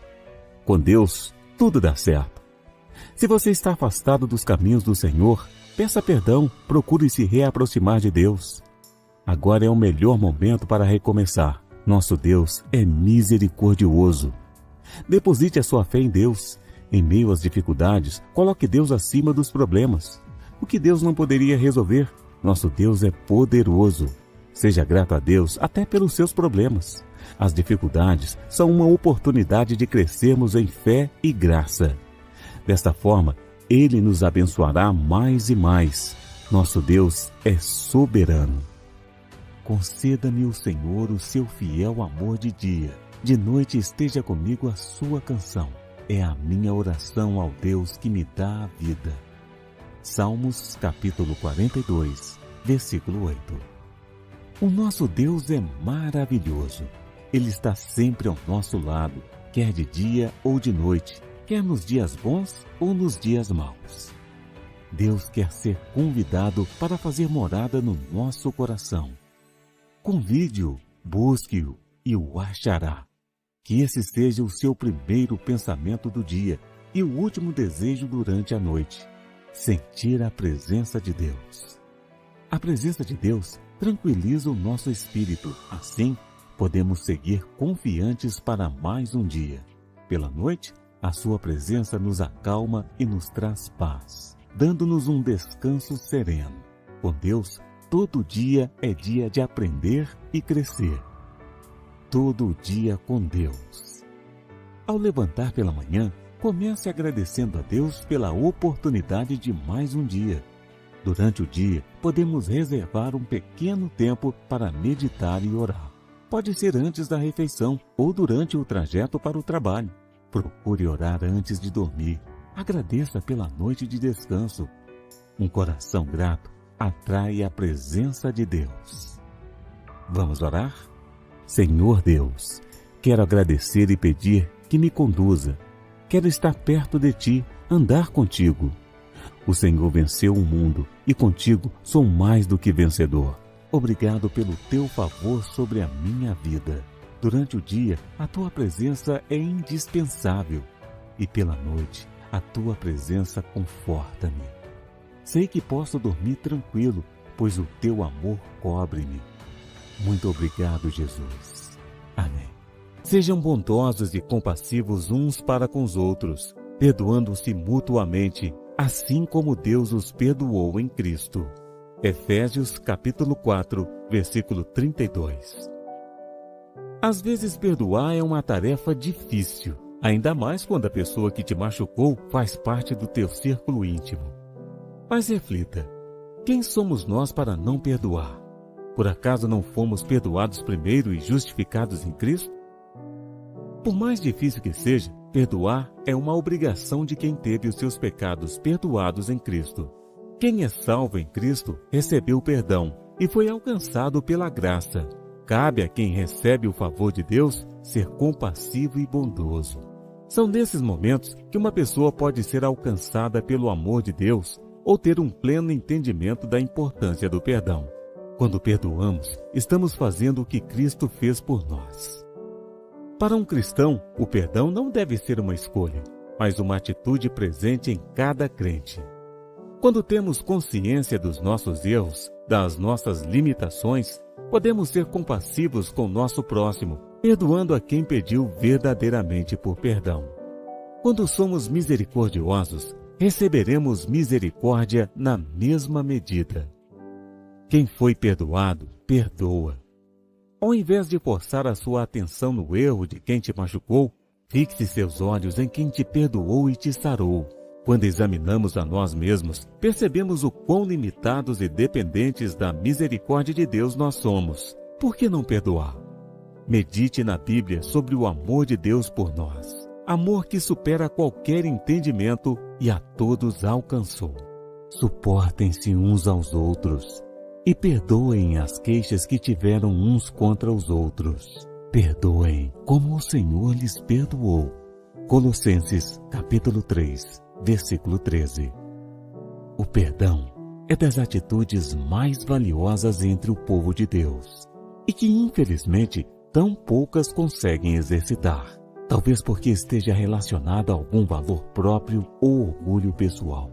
Com Deus, tudo dá certo. Se você está afastado dos caminhos do Senhor, peça perdão, procure se reaproximar de Deus. Agora é o melhor momento para recomeçar. Nosso Deus é misericordioso. Deposite a sua fé em Deus. Em meio às dificuldades, coloque Deus acima dos problemas. O que Deus não poderia resolver, nosso Deus é poderoso. Seja grato a Deus até pelos seus problemas. As dificuldades são uma oportunidade de crescermos em fé e graça. Desta forma, Ele nos abençoará mais e mais. Nosso Deus é soberano. Conceda-me o Senhor o seu fiel amor de dia. De noite esteja comigo a sua canção. É a minha oração ao Deus que me dá a vida. Salmos capítulo 42, versículo 8. O nosso Deus é maravilhoso. Ele está sempre ao nosso lado, quer de dia ou de noite, quer nos dias bons ou nos dias maus. Deus quer ser convidado para fazer morada no nosso coração. Convide-o, busque-o e o achará. Que esse seja o seu primeiro pensamento do dia e o último desejo durante a noite. Sentir a presença de Deus. A presença de Deus tranquiliza o nosso espírito. Assim, podemos seguir confiantes para mais um dia. Pela noite, a sua presença nos acalma e nos traz paz, dando-nos um descanso sereno. Com Deus, todo dia é dia de aprender e crescer. Todo dia com Deus. Ao levantar pela manhã, comece agradecendo a Deus pela oportunidade de mais um dia. Durante o dia, podemos reservar um pequeno tempo para meditar e orar. Pode ser antes da refeição ou durante o trajeto para o trabalho. Procure orar antes de dormir. Agradeça pela noite de descanso. Um coração grato atrai a presença de Deus. Vamos orar? Senhor Deus, quero agradecer e pedir que me conduza. Quero estar perto de Ti, andar contigo. O Senhor venceu o mundo e contigo sou mais do que vencedor. Obrigado pelo Teu favor sobre a minha vida. Durante o dia, a Tua presença é indispensável. e pela noite a tua presença conforta-me. Sei que posso dormir tranquilo, pois o teu amor cobre-me. Muito obrigado, Jesus. Amém. Sejam bondosos e compassivos uns para com os outros, perdoando-se mutuamente, assim como Deus os perdoou em Cristo. Efésios capítulo 4, versículo 32. Às vezes perdoar é uma tarefa difícil, ainda mais quando a pessoa que te machucou faz parte do teu círculo íntimo. Mas reflita, quem somos nós para não perdoar? Por acaso não fomos perdoados primeiro e justificados em Cristo? Por mais difícil que seja, perdoar é uma obrigação de quem teve os seus pecados perdoados em Cristo. Quem é salvo em Cristo recebeu perdão e foi alcançado pela graça. Cabe a quem recebe o favor de Deus ser compassivo e bondoso. São nesses momentos que uma pessoa pode ser alcançada pelo amor de Deus ou ter um pleno entendimento da importância do perdão. Quando perdoamos, estamos fazendo o que Cristo fez por nós. Para um cristão, o perdão não deve ser uma escolha, mas uma atitude presente em cada crente. Quando temos consciência dos nossos erros, das nossas limitações, podemos ser compassivos com nosso próximo, perdoando a quem pediu verdadeiramente por perdão. Quando somos misericordiosos, receberemos misericórdia na mesma medida. Quem foi perdoado, perdoa. Ao invés de forçar a sua atenção no erro de quem te machucou, fixe seus olhos em quem te perdoou e te sarou. Quando examinamos a nós mesmos, percebemos o quão limitados e dependentes da misericórdia de Deus nós somos. Por que não perdoar? Medite na Bíblia sobre o amor de Deus por nós. Amor que supera qualquer entendimento e a todos alcançou. Suportem-se uns aos outros e perdoem as queixas que tiveram uns contra os outros. Perdoem como o Senhor lhes perdoou. Colossenses capítulo 3, versículo 13. O perdão é das atitudes mais valiosas entre o povo de Deus e que, infelizmente, tão poucas conseguem exercitar, talvez porque esteja relacionado a algum valor próprio ou orgulho pessoal.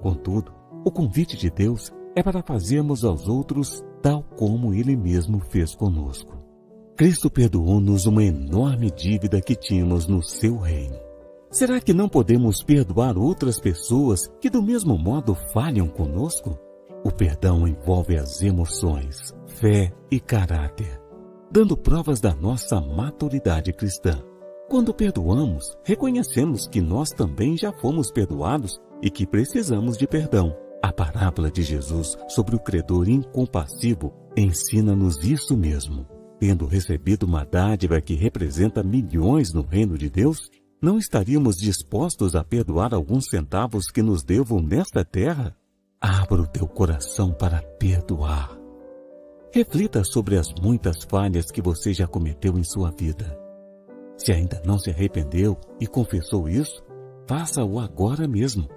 Contudo, o convite de Deus é para fazermos aos outros tal como Ele mesmo fez conosco. Cristo perdoou-nos uma enorme dívida que tínhamos no seu reino. Será que não podemos perdoar outras pessoas que do mesmo modo falham conosco? O perdão envolve as emoções, fé e caráter, dando provas da nossa maturidade cristã. Quando perdoamos, reconhecemos que nós também já fomos perdoados e que precisamos de perdão. A parábola de Jesus sobre o credor incompassivo ensina-nos isso mesmo. Tendo recebido uma dádiva que representa milhões no reino de Deus, não estaríamos dispostos a perdoar alguns centavos que nos devam nesta terra? Abra o teu coração para perdoar. Reflita sobre as muitas falhas que você já cometeu em sua vida. Se ainda não se arrependeu e confessou isso, faça-o agora mesmo.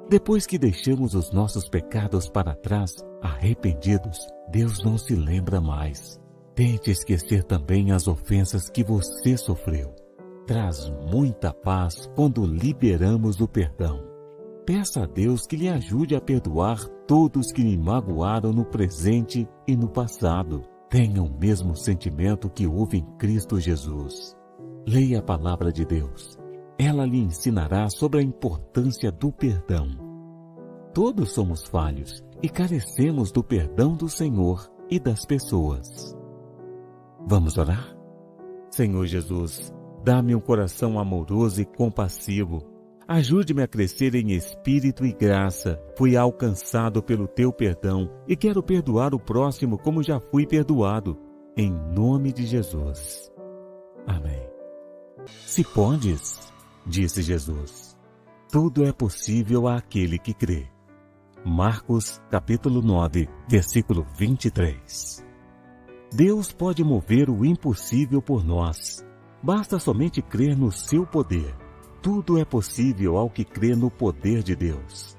Depois que deixamos os nossos pecados para trás, arrependidos, Deus não se lembra mais. Tente esquecer também as ofensas que você sofreu. Traz muita paz quando liberamos o perdão. Peça a Deus que lhe ajude a perdoar todos que lhe magoaram no presente e no passado. Tenha o mesmo sentimento que houve em Cristo Jesus. Leia a palavra de Deus. Ela lhe ensinará sobre a importância do perdão. Todos somos falhos e carecemos do perdão do Senhor e das pessoas. Vamos orar? Senhor Jesus, dá-me um coração amoroso e compassivo. Ajude-me a crescer em espírito e graça. Fui alcançado pelo teu perdão e quero perdoar o próximo como já fui perdoado. Em nome de Jesus. Amém. Se podes, disse Jesus, tudo é possível àquele que crê. Marcos, capítulo 9, versículo 23. Deus pode mover o impossível por nós. Basta somente crer no seu poder. Tudo é possível ao que crê no poder de Deus.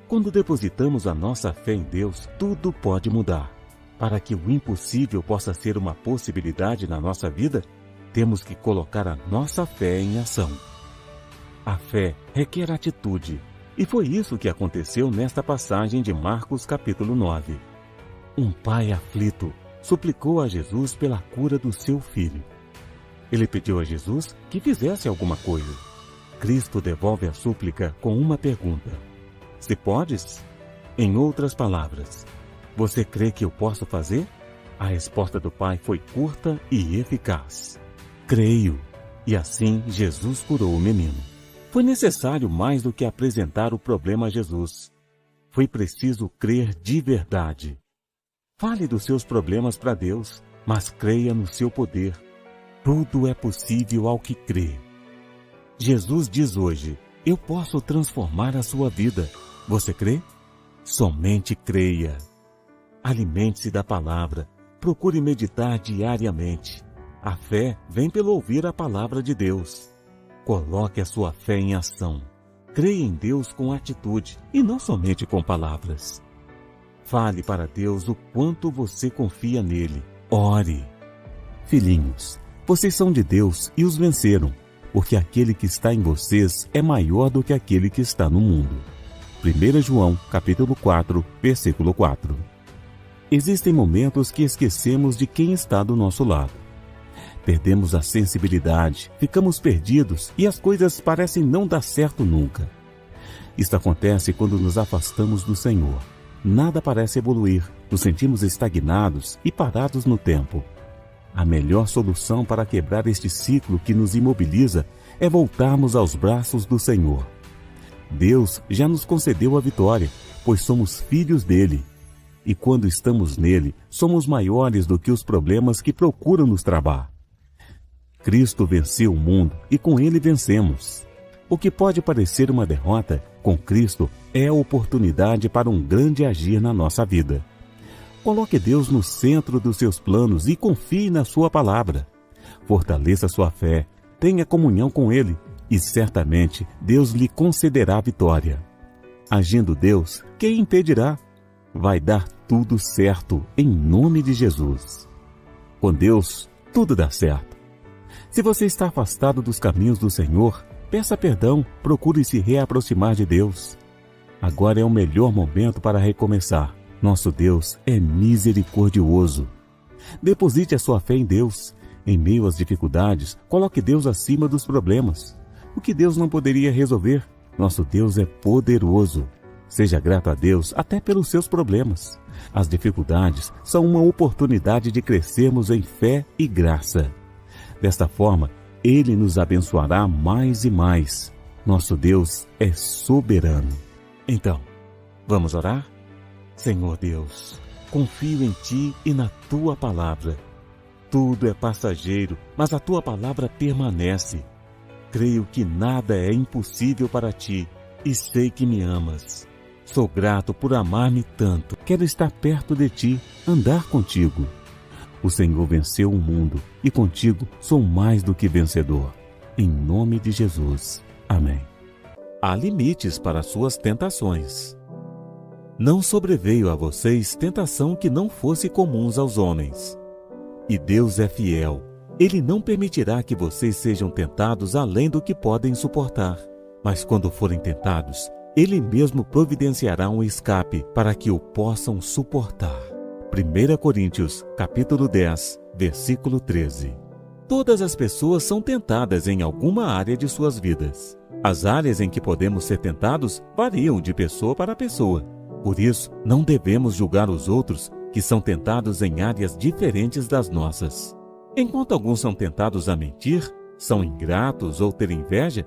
Quando depositamos a nossa fé em Deus, tudo pode mudar. Para que o impossível possa ser uma possibilidade na nossa vida, temos que colocar a nossa fé em ação. A fé requer atitude, e foi isso que aconteceu nesta passagem de Marcos capítulo 9. Um pai aflito suplicou a Jesus pela cura do seu filho. Ele pediu a Jesus que fizesse alguma coisa. Cristo devolve a súplica com uma pergunta: se podes? Em outras palavras, você crê que eu posso fazer? A resposta do pai foi curta e eficaz: creio. E assim Jesus curou o menino. Foi necessário mais do que apresentar o problema a Jesus. Foi preciso crer de verdade. Fale dos seus problemas para Deus, mas creia no seu poder. Tudo é possível ao que crê. Jesus diz hoje: eu posso transformar a sua vida. Você crê? Somente creia. Alimente-se da palavra. Procure meditar diariamente. A fé vem pelo ouvir a palavra de Deus. Coloque a sua fé em ação. Creia em Deus com atitude e não somente com palavras. Fale para Deus o quanto você confia nele. Ore. Filhinhos, vocês são de Deus e os venceram, porque aquele que está em vocês é maior do que aquele que está no mundo. 1 João, capítulo 4, versículo 4. Existem momentos que esquecemos de quem está do nosso lado. Perdemos a sensibilidade, ficamos perdidos e as coisas parecem não dar certo nunca. Isto acontece quando nos afastamos do Senhor. Nada parece evoluir, nos sentimos estagnados e parados no tempo. A melhor solução para quebrar este ciclo que nos imobiliza é voltarmos aos braços do Senhor. Deus já nos concedeu a vitória, pois somos filhos dele. E quando estamos nele, somos maiores do que os problemas que procuram nos travar. Cristo venceu o mundo e com ele vencemos. O que pode parecer uma derrota, com Cristo é a oportunidade para um grande agir na nossa vida. Coloque Deus no centro dos seus planos e confie na sua palavra. Fortaleça sua fé, tenha comunhão com Ele e certamente Deus lhe concederá a vitória. Agindo Deus, quem impedirá? Vai dar tudo certo em nome de Jesus. Com Deus, tudo dá certo. Se você está afastado dos caminhos do Senhor, peça perdão, procure se reaproximar de Deus. Agora é o melhor momento para recomeçar. Nosso Deus é misericordioso. Deposite a sua fé em Deus. Em meio às dificuldades, coloque Deus acima dos problemas. O que Deus não poderia resolver, nosso Deus é poderoso. Seja grato a Deus até pelos seus problemas. As dificuldades são uma oportunidade de crescermos em fé e graça. Desta forma, Ele nos abençoará mais e mais. Nosso Deus é soberano. Então, vamos orar? Senhor Deus, confio em Ti e na Tua palavra. Tudo é passageiro, mas a Tua palavra permanece. Creio que nada é impossível para Ti e sei que me amas. Sou grato por amar-me tanto. Quero estar perto de Ti, andar contigo. O Senhor venceu o mundo e contigo sou mais do que vencedor. Em nome de Jesus. Amém. Há limites para suas tentações. Não sobreveio a vocês tentação que não fosse comuns aos homens. E Deus é fiel. Ele não permitirá que vocês sejam tentados além do que podem suportar. Mas quando forem tentados, Ele mesmo providenciará um escape para que o possam suportar. 1 Coríntios, capítulo 10, versículo 13. Todas as pessoas são tentadas em alguma área de suas vidas. As áreas em que podemos ser tentados variam de pessoa para pessoa. Por isso, não devemos julgar os outros que são tentados em áreas diferentes das nossas. Enquanto alguns são tentados a mentir, são ingratos ou ter inveja,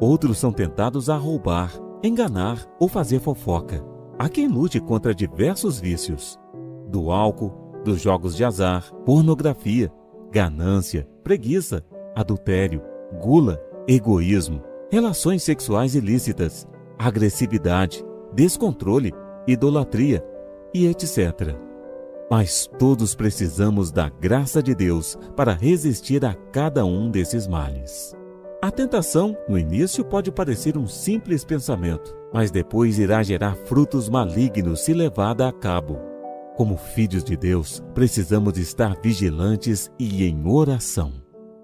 outros são tentados a roubar, enganar ou fazer fofoca. Há quem lute contra diversos vícios. Do álcool, dos jogos de azar, pornografia, ganância, preguiça, adultério, gula, egoísmo, relações sexuais ilícitas, agressividade, descontrole, idolatria e etc. Mas todos precisamos da graça de Deus para resistir a cada um desses males. A tentação, no início, pode parecer um simples pensamento, mas depois irá gerar frutos malignos se levada a cabo. Como filhos de Deus, precisamos estar vigilantes e em oração.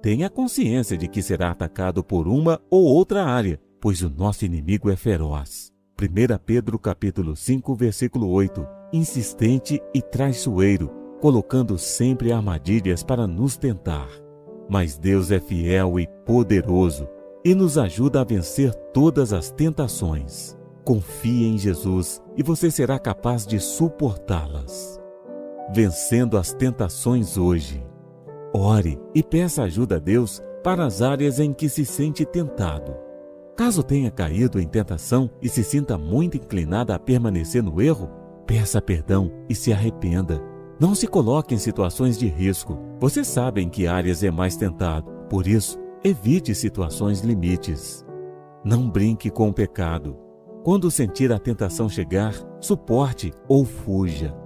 Tenha consciência de que será atacado por uma ou outra área, pois o nosso inimigo é feroz. 1 Pedro capítulo 5, versículo 8, insistente e traiçoeiro, colocando sempre armadilhas para nos tentar. Mas Deus é fiel e poderoso e nos ajuda a vencer todas as tentações. Confie em Jesus e você será capaz de suportá-las. Vencendo as tentações hoje. Ore e peça ajuda a Deus para as áreas em que se sente tentado. Caso tenha caído em tentação e se sinta muito inclinada a permanecer no erro, peça perdão e se arrependa. Não se coloque em situações de risco. Você sabe em que áreas é mais tentado. Por isso, evite situações limites. Não brinque com o pecado. Quando sentir a tentação chegar, suporte ou fuja.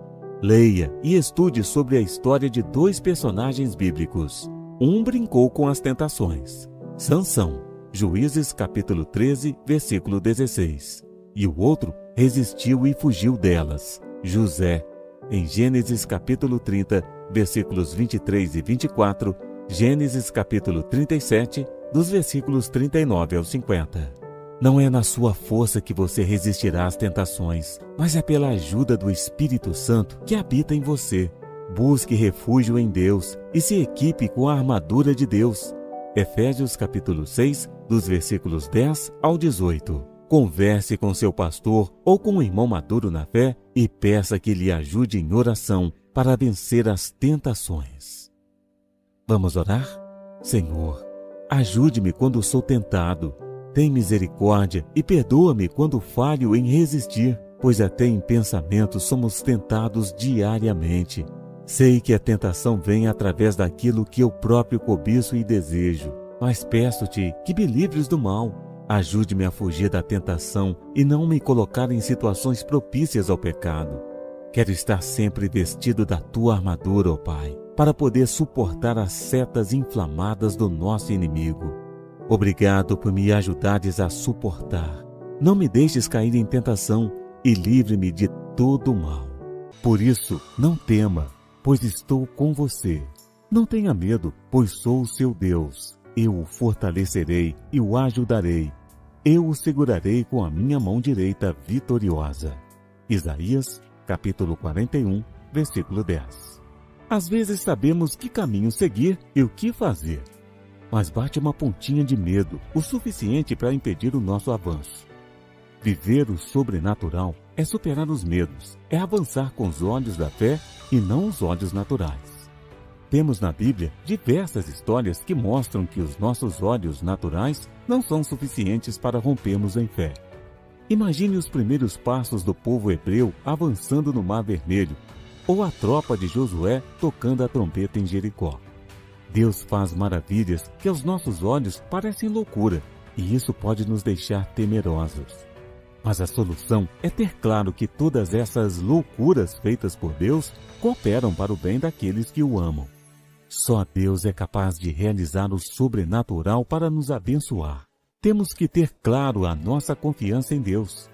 Leia e estude sobre a história de 2 personagens bíblicos. Um brincou com as tentações. Sansão, Juízes capítulo 13, versículo 16. E o outro resistiu e fugiu delas. José, em Gênesis capítulo 30, versículos 23 e 24, Gênesis capítulo 37, dos versículos 39 ao 50. Não é na sua força que você resistirá às tentações, mas é pela ajuda do Espírito Santo que habita em você. Busque refúgio em Deus e se equipe com a armadura de Deus. Efésios capítulo 6, dos versículos 10 ao 18. Converse com seu pastor ou com um irmão maduro na fé e peça que lhe ajude em oração para vencer as tentações. Vamos orar? Senhor, ajude-me quando sou tentado. Tem misericórdia e perdoa-me quando falho em resistir, pois até em pensamentos somos tentados diariamente. Sei que a tentação vem através daquilo que eu próprio cobiço e desejo, mas peço-te que me livres do mal. Ajude-me a fugir da tentação e não me colocar em situações propícias ao pecado. Quero estar sempre vestido da tua armadura, ó Pai, para poder suportar as setas inflamadas do nosso inimigo. Obrigado por me ajudares a suportar. Não me deixes cair em tentação e livre-me de todo o mal. Por isso, não tema, pois estou com você. Não tenha medo, pois sou o seu Deus. Eu o fortalecerei e o ajudarei. Eu o segurarei com a minha mão direita vitoriosa. Isaías, capítulo 41, versículo 10. Às vezes sabemos que caminho seguir e o que fazer, mas bate uma pontinha de medo, o suficiente para impedir o nosso avanço. Viver o sobrenatural é superar os medos, é avançar com os olhos da fé e não os olhos naturais. Temos na Bíblia diversas histórias que mostram que os nossos olhos naturais não são suficientes para rompermos em fé. Imagine os primeiros passos do povo hebreu avançando no Mar Vermelho, ou a tropa de Josué tocando a trombeta em Jericó. Deus faz maravilhas que aos nossos olhos parecem loucura, e isso pode nos deixar temerosos. Mas a solução é ter claro que todas essas loucuras feitas por Deus cooperam para o bem daqueles que o amam. Só Deus é capaz de realizar o sobrenatural para nos abençoar. Temos que ter claro a nossa confiança em Deus.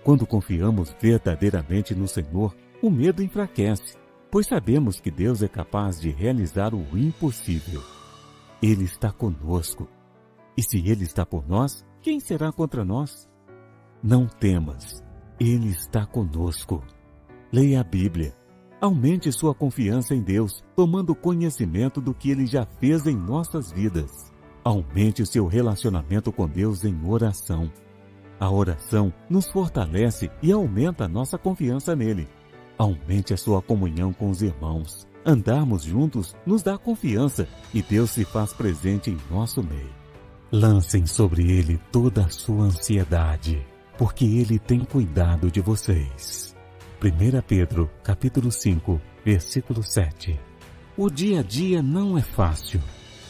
Quando confiamos verdadeiramente no Senhor, o medo enfraquece, pois sabemos que Deus é capaz de realizar o impossível. Ele está conosco. E se Ele está por nós, quem será contra nós? Não temas, Ele está conosco. Leia a Bíblia. Aumente sua confiança em Deus, tomando conhecimento do que Ele já fez em nossas vidas. Aumente o seu relacionamento com Deus em oração. A oração nos fortalece e aumenta a nossa confiança nele. Aumente a sua comunhão com os irmãos. Andarmos juntos nos dá confiança e Deus se faz presente em nosso meio. Lancem sobre Ele toda a sua ansiedade, porque Ele tem cuidado de vocês. 1 Pedro, capítulo 5, versículo 7. O dia a dia não é fácil.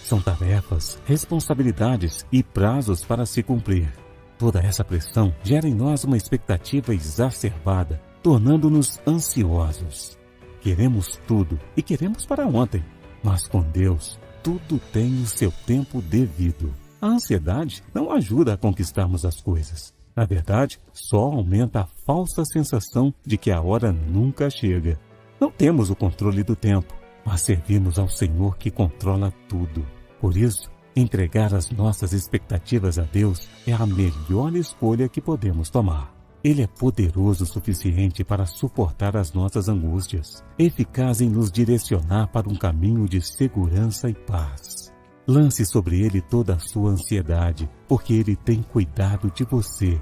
São tarefas, responsabilidades e prazos para se cumprir. Toda essa pressão gera em nós uma expectativa exacerbada, tornando-nos ansiosos. Queremos tudo e queremos para ontem, mas com Deus, tudo tem o seu tempo devido. A ansiedade não ajuda a conquistarmos as coisas. Na verdade, só aumenta a falsa sensação de que a hora nunca chega. Não temos o controle do tempo, mas servimos ao Senhor que controla tudo. Por isso, entregar as nossas expectativas a Deus é a melhor escolha que podemos tomar. Ele é poderoso o suficiente para suportar as nossas angústias, eficaz em nos direcionar para um caminho de segurança e paz. Lance sobre Ele toda a sua ansiedade, porque Ele tem cuidado de você,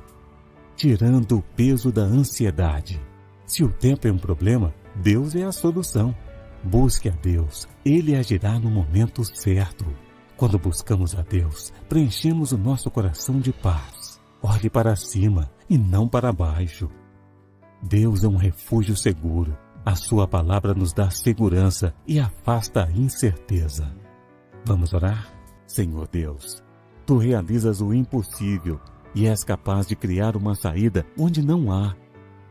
tirando o peso da ansiedade. Se o tempo é um problema, Deus é a solução. Busque a Deus, Ele agirá no momento certo. Quando buscamos a Deus, preenchemos o nosso coração de paz. Olhe para cima e não para baixo. Deus é um refúgio seguro. A sua palavra nos dá segurança e afasta a incerteza. Vamos orar? Senhor Deus, Tu realizas o impossível e és capaz de criar uma saída onde não há.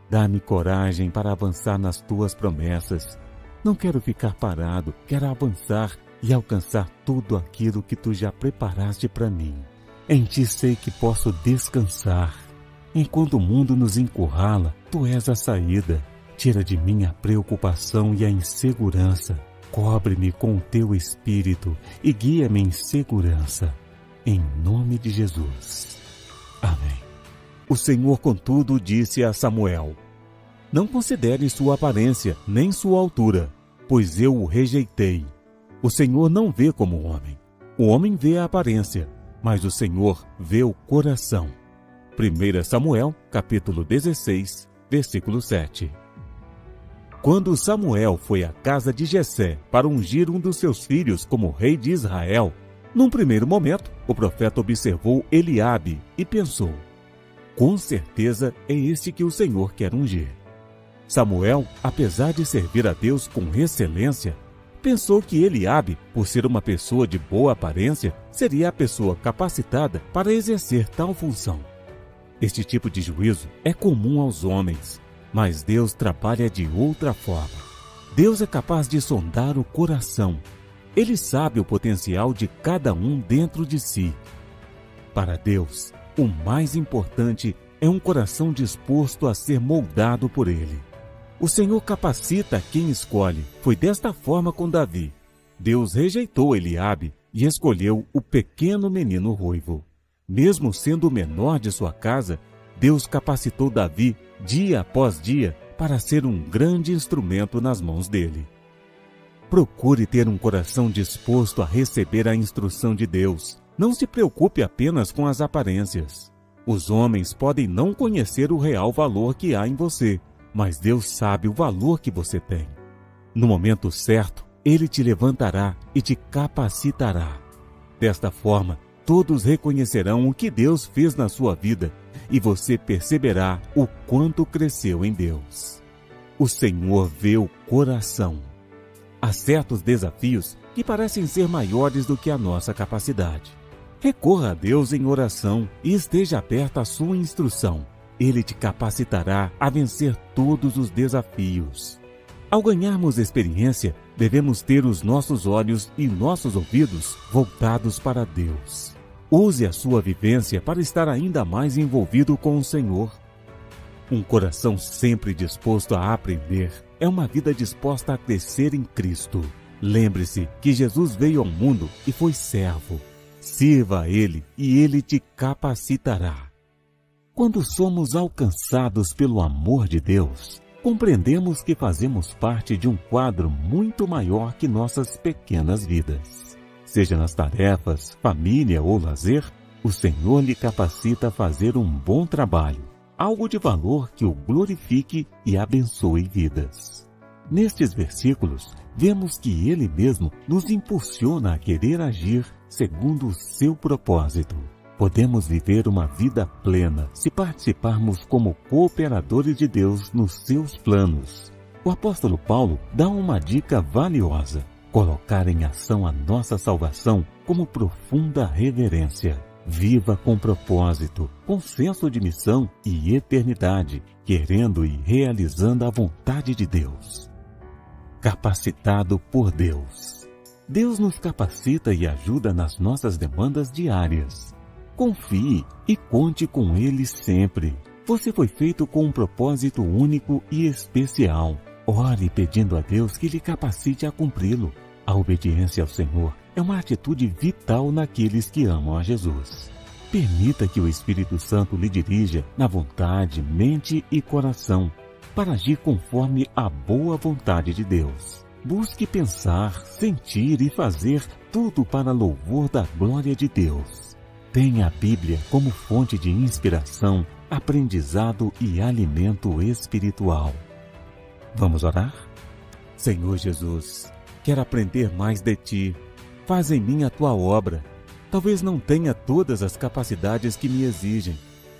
Dá-me coragem para avançar nas Tuas promessas. Não quero ficar parado, quero avançar e alcançar tudo aquilo que Tu já preparaste para mim. Em Ti sei que posso descansar. Enquanto o mundo nos encurrala, Tu és a saída. Tira de mim a preocupação e a insegurança. Cobre-me com o Teu Espírito e guia-me em segurança. Em nome de Jesus. Amém. O Senhor, contudo, disse a Samuel: Não considere sua aparência, nem sua altura, pois eu o rejeitei. O Senhor não vê como o homem. O homem vê a aparência, mas o Senhor vê o coração. 1 Samuel, capítulo 16, versículo 7. Quando Samuel foi à casa de Jessé para ungir um dos seus filhos como rei de Israel, num primeiro momento, o profeta observou Eliabe e pensou: com certeza é este que o Senhor quer ungir. Samuel, apesar de servir a Deus com excelência, pensou que Eliabe, por ser uma pessoa de boa aparência, seria a pessoa capacitada para exercer tal função. Este tipo de juízo é comum aos homens, mas Deus trabalha de outra forma. Deus é capaz de sondar o coração. Ele sabe o potencial de cada um dentro de si. Para Deus, o mais importante é um coração disposto a ser moldado por Ele. O Senhor capacita quem escolhe. Foi desta forma com Davi. Deus rejeitou Eliabe e escolheu o pequeno menino ruivo. Mesmo sendo o menor de sua casa, Deus capacitou Davi, dia após dia, para ser um grande instrumento nas mãos dele. Procure ter um coração disposto a receber a instrução de Deus. Não se preocupe apenas com as aparências. Os homens podem não conhecer o real valor que há em você, mas Deus sabe o valor que você tem. No momento certo, Ele te levantará e te capacitará. Desta forma, todos reconhecerão o que Deus fez na sua vida e você perceberá o quanto cresceu em Deus. O Senhor vê o coração. Há certos desafios que parecem ser maiores do que a nossa capacidade. Recorra a Deus em oração e esteja aberto à sua instrução. Ele te capacitará a vencer todos os desafios. Ao ganharmos experiência, devemos ter os nossos olhos e nossos ouvidos voltados para Deus. Use a sua vivência para estar ainda mais envolvido com o Senhor. Um coração sempre disposto a aprender é uma vida disposta a crescer em Cristo. Lembre-se que Jesus veio ao mundo e foi servo. Sirva a Ele e Ele te capacitará. Quando somos alcançados pelo amor de Deus, compreendemos que fazemos parte de um quadro muito maior que nossas pequenas vidas. Seja nas tarefas, família ou lazer, o Senhor lhe capacita a fazer um bom trabalho, algo de valor que o glorifique e abençoe vidas. Nestes versículos, vemos que Ele mesmo nos impulsiona a querer agir segundo o seu propósito. Podemos viver uma vida plena se participarmos como cooperadores de Deus nos seus planos. O apóstolo Paulo dá uma dica valiosa: colocar em ação a nossa salvação como profunda reverência. Viva com propósito, com senso de missão e eternidade, querendo e realizando a vontade de Deus. Capacitado por Deus. Deus nos capacita e ajuda nas nossas demandas diárias. Confie e conte com Ele sempre. Você foi feito com um propósito único e especial. Ore pedindo a Deus que lhe capacite a cumpri-lo. A obediência ao Senhor é uma atitude vital naqueles que amam a Jesus. Permita que o Espírito Santo lhe dirija na vontade, mente e coração para agir conforme a boa vontade de Deus. Busque pensar, sentir e fazer tudo para louvor da glória de Deus. Tenha a Bíblia como fonte de inspiração, aprendizado e alimento espiritual. Vamos orar? Senhor Jesus, quero aprender mais de Ti. Faz em mim a Tua obra. Talvez não tenha todas as capacidades que me exigem,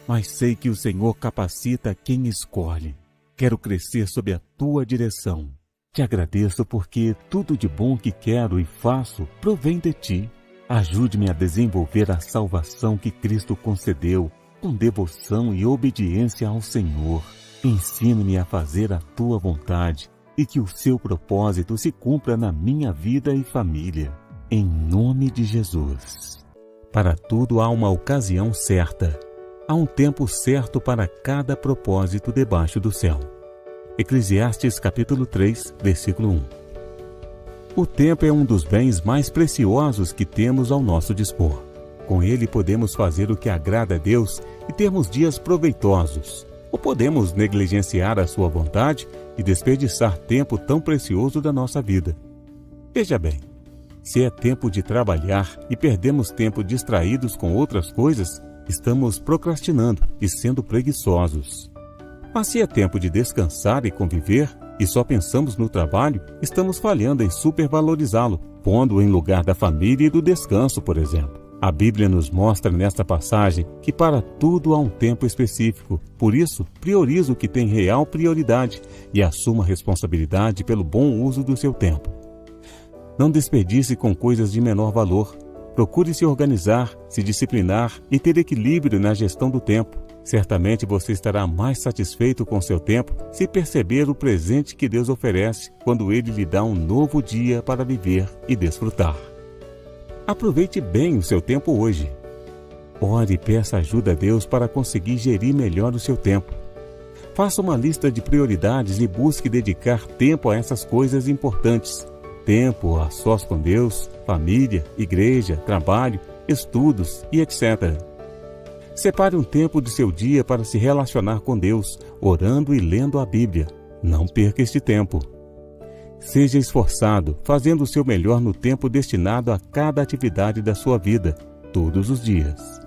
mas sei que o Senhor capacita quem escolhe. Quero crescer sob a Tua direção. Te agradeço porque tudo de bom que quero e faço provém de Ti. Ajude-me a desenvolver a salvação que Cristo concedeu com devoção e obediência ao Senhor. Ensine-me a fazer a Tua vontade e que o Seu propósito se cumpra na minha vida e família. Em nome de Jesus. Para tudo há uma ocasião certa. Há um tempo certo para cada propósito debaixo do céu. Eclesiastes capítulo 3, versículo 1. O tempo é um dos bens mais preciosos que temos ao nosso dispor. Com ele podemos fazer o que agrada a Deus e termos dias proveitosos. Ou podemos negligenciar a sua vontade e desperdiçar tempo tão precioso da nossa vida. Veja bem. Se é tempo de trabalhar e perdemos tempo distraídos com outras coisas, estamos procrastinando e sendo preguiçosos. Mas se é tempo de descansar e conviver e só pensamos no trabalho, estamos falhando em supervalorizá-lo, pondo-o em lugar da família e do descanso, por exemplo. A Bíblia nos mostra nesta passagem que para tudo há um tempo específico. Por isso, priorize o que tem real prioridade e assuma a responsabilidade pelo bom uso do seu tempo. Não desperdice com coisas de menor valor. Procure se organizar, se disciplinar e ter equilíbrio na gestão do tempo. Certamente você estará mais satisfeito com seu tempo se perceber o presente que Deus oferece quando Ele lhe dá um novo dia para viver e desfrutar. Aproveite bem o seu tempo hoje. Ore e peça ajuda a Deus para conseguir gerir melhor o seu tempo. Faça uma lista de prioridades e busque dedicar tempo a essas coisas importantes. Tempo a sós com Deus, família, igreja, trabalho, estudos e etc. Separe um tempo de seu dia para se relacionar com Deus, orando e lendo a Bíblia. Não perca este tempo. Seja esforçado, fazendo o seu melhor no tempo destinado a cada atividade da sua vida, todos os dias.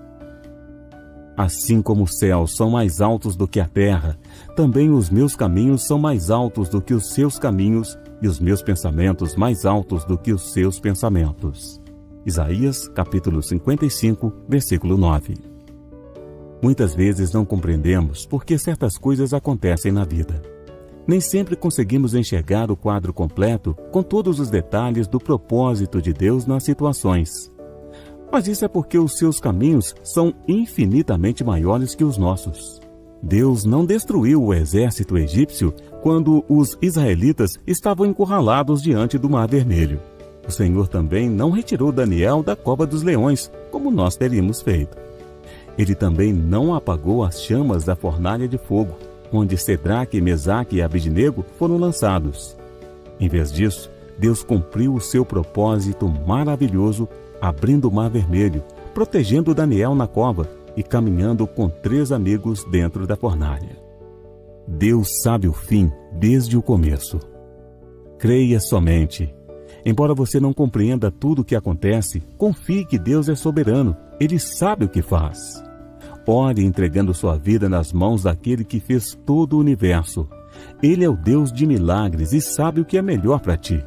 Assim como os céus são mais altos do que a terra, também os meus caminhos são mais altos do que os seus caminhos, e os meus pensamentos mais altos do que os seus pensamentos. Isaías, capítulo 55, versículo 9. Muitas vezes não compreendemos por que certas coisas acontecem na vida. Nem sempre conseguimos enxergar o quadro completo com todos os detalhes do propósito de Deus nas situações. Mas isso é porque os seus caminhos são infinitamente maiores que os nossos. Deus não destruiu o exército egípcio quando os israelitas estavam encurralados diante do Mar Vermelho. O Senhor também não retirou Daniel da cova dos leões, como nós teríamos feito. Ele também não apagou as chamas da fornalha de fogo, onde Cedraque, Mesaque e Abednego foram lançados. Em vez disso, Deus cumpriu o seu propósito maravilhoso, abrindo o Mar Vermelho, protegendo Daniel na cova e caminhando com 3 amigos dentro da fornalha. Deus sabe o fim desde o começo. Creia somente. Embora você não compreenda tudo o que acontece, confie que Deus é soberano. Ele sabe o que faz. Ore entregando sua vida nas mãos daquele que fez todo o universo. Ele é o Deus de milagres e sabe o que é melhor para ti.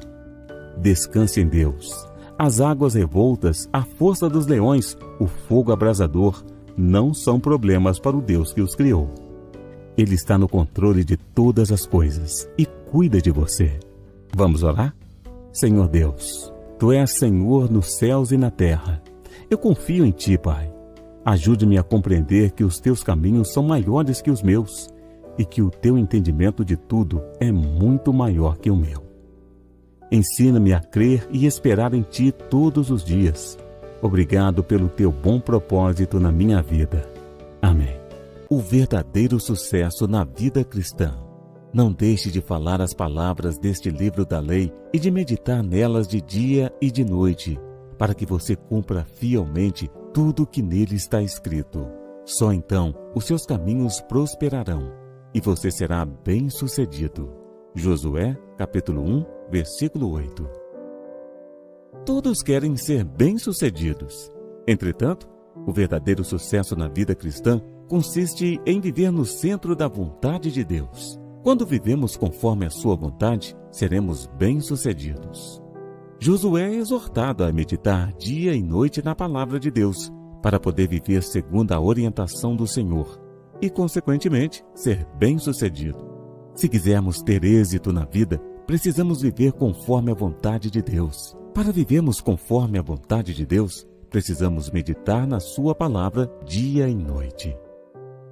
Descanse em Deus. As águas revoltas, a força dos leões, o fogo abrasador, não são problemas para o Deus que os criou. Ele está no controle de todas as coisas e cuida de você. Vamos orar? Senhor Deus, Tu és Senhor nos céus e na terra. Eu confio em Ti, Pai. Ajude-me a compreender que os Teus caminhos são maiores que os meus e que o Teu entendimento de tudo é muito maior que o meu. Ensina-me a crer e esperar em Ti todos os dias. Obrigado pelo Teu bom propósito na minha vida. Amém. O verdadeiro sucesso na vida cristã. Não deixe de falar as palavras deste livro da lei e de meditar nelas de dia e de noite, para que você cumpra fielmente tudo o que nele está escrito. Só então os seus caminhos prosperarão e você será bem-sucedido. Josué, capítulo 1, versículo 8. Todos querem ser bem-sucedidos. Entretanto, o verdadeiro sucesso na vida cristã consiste em viver no centro da vontade de Deus. Quando vivemos conforme a sua vontade, seremos bem-sucedidos. Josué é exortado a meditar dia e noite na palavra de Deus, para poder viver segundo a orientação do Senhor e, consequentemente, ser bem-sucedido. Se quisermos ter êxito na vida, precisamos viver conforme a vontade de Deus. Para vivermos conforme a vontade de Deus, precisamos meditar na sua palavra dia e noite.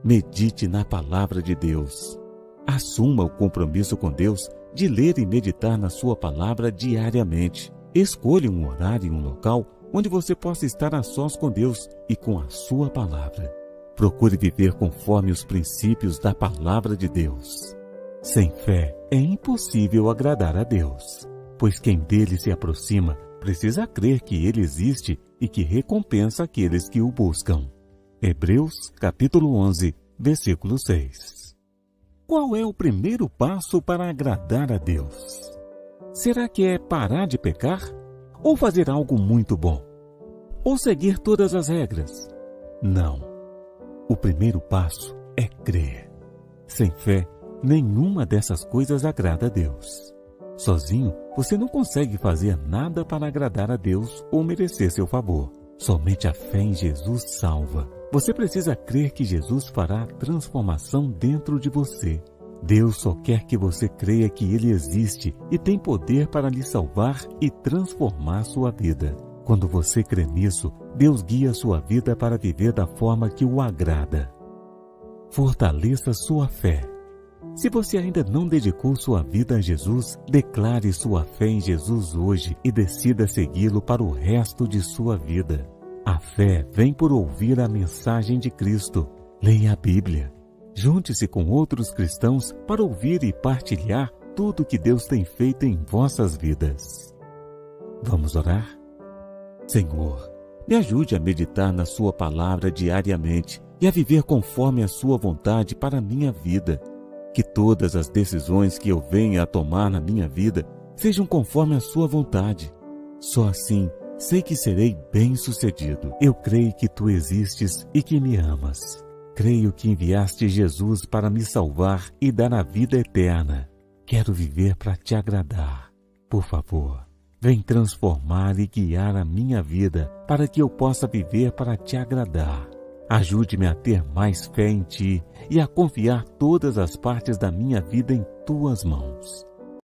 Medite na palavra de Deus. Assuma o compromisso com Deus de ler e meditar na sua palavra diariamente. Escolha um horário e um local onde você possa estar a sós com Deus e com a sua palavra. Procure viver conforme os princípios da palavra de Deus. Sem fé é impossível agradar a Deus, pois quem dele se aproxima precisa crer que ele existe e que recompensa aqueles que o buscam. Hebreus, capítulo 11, versículo 6. Qual é o primeiro passo para agradar a Deus? Será que é parar de pecar? Ou fazer algo muito bom? Ou seguir todas as regras? Não. O primeiro passo é crer. Sem fé, nenhuma dessas coisas agrada a Deus. Sozinho, você não consegue fazer nada para agradar a Deus ou merecer seu favor. Somente a fé em Jesus salva. Você precisa crer que Jesus fará a transformação dentro de você. Deus só quer que você creia que Ele existe e tem poder para lhe salvar e transformar sua vida. Quando você crê nisso, Deus guia sua vida para viver da forma que o agrada. Fortaleça sua fé. Se você ainda não dedicou sua vida a Jesus, declare sua fé em Jesus hoje e decida segui-lo para o resto de sua vida. A fé vem por ouvir a mensagem de Cristo. Leia a Bíblia. Junte-se com outros cristãos para ouvir e partilhar tudo que Deus tem feito em vossas vidas. Vamos orar? Senhor, me ajude a meditar na sua palavra diariamente e a viver conforme a sua vontade para a minha vida. Que todas as decisões que eu venha a tomar na minha vida sejam conforme a sua vontade. Só assim sei que serei bem-sucedido. Eu creio que tu existes e que me amas. Creio que enviaste Jesus para me salvar e dar a vida eterna. Quero viver para te agradar. Por favor, vem transformar e guiar a minha vida para que eu possa viver para te agradar. Ajude-me a ter mais fé em ti e a confiar todas as partes da minha vida em tuas mãos.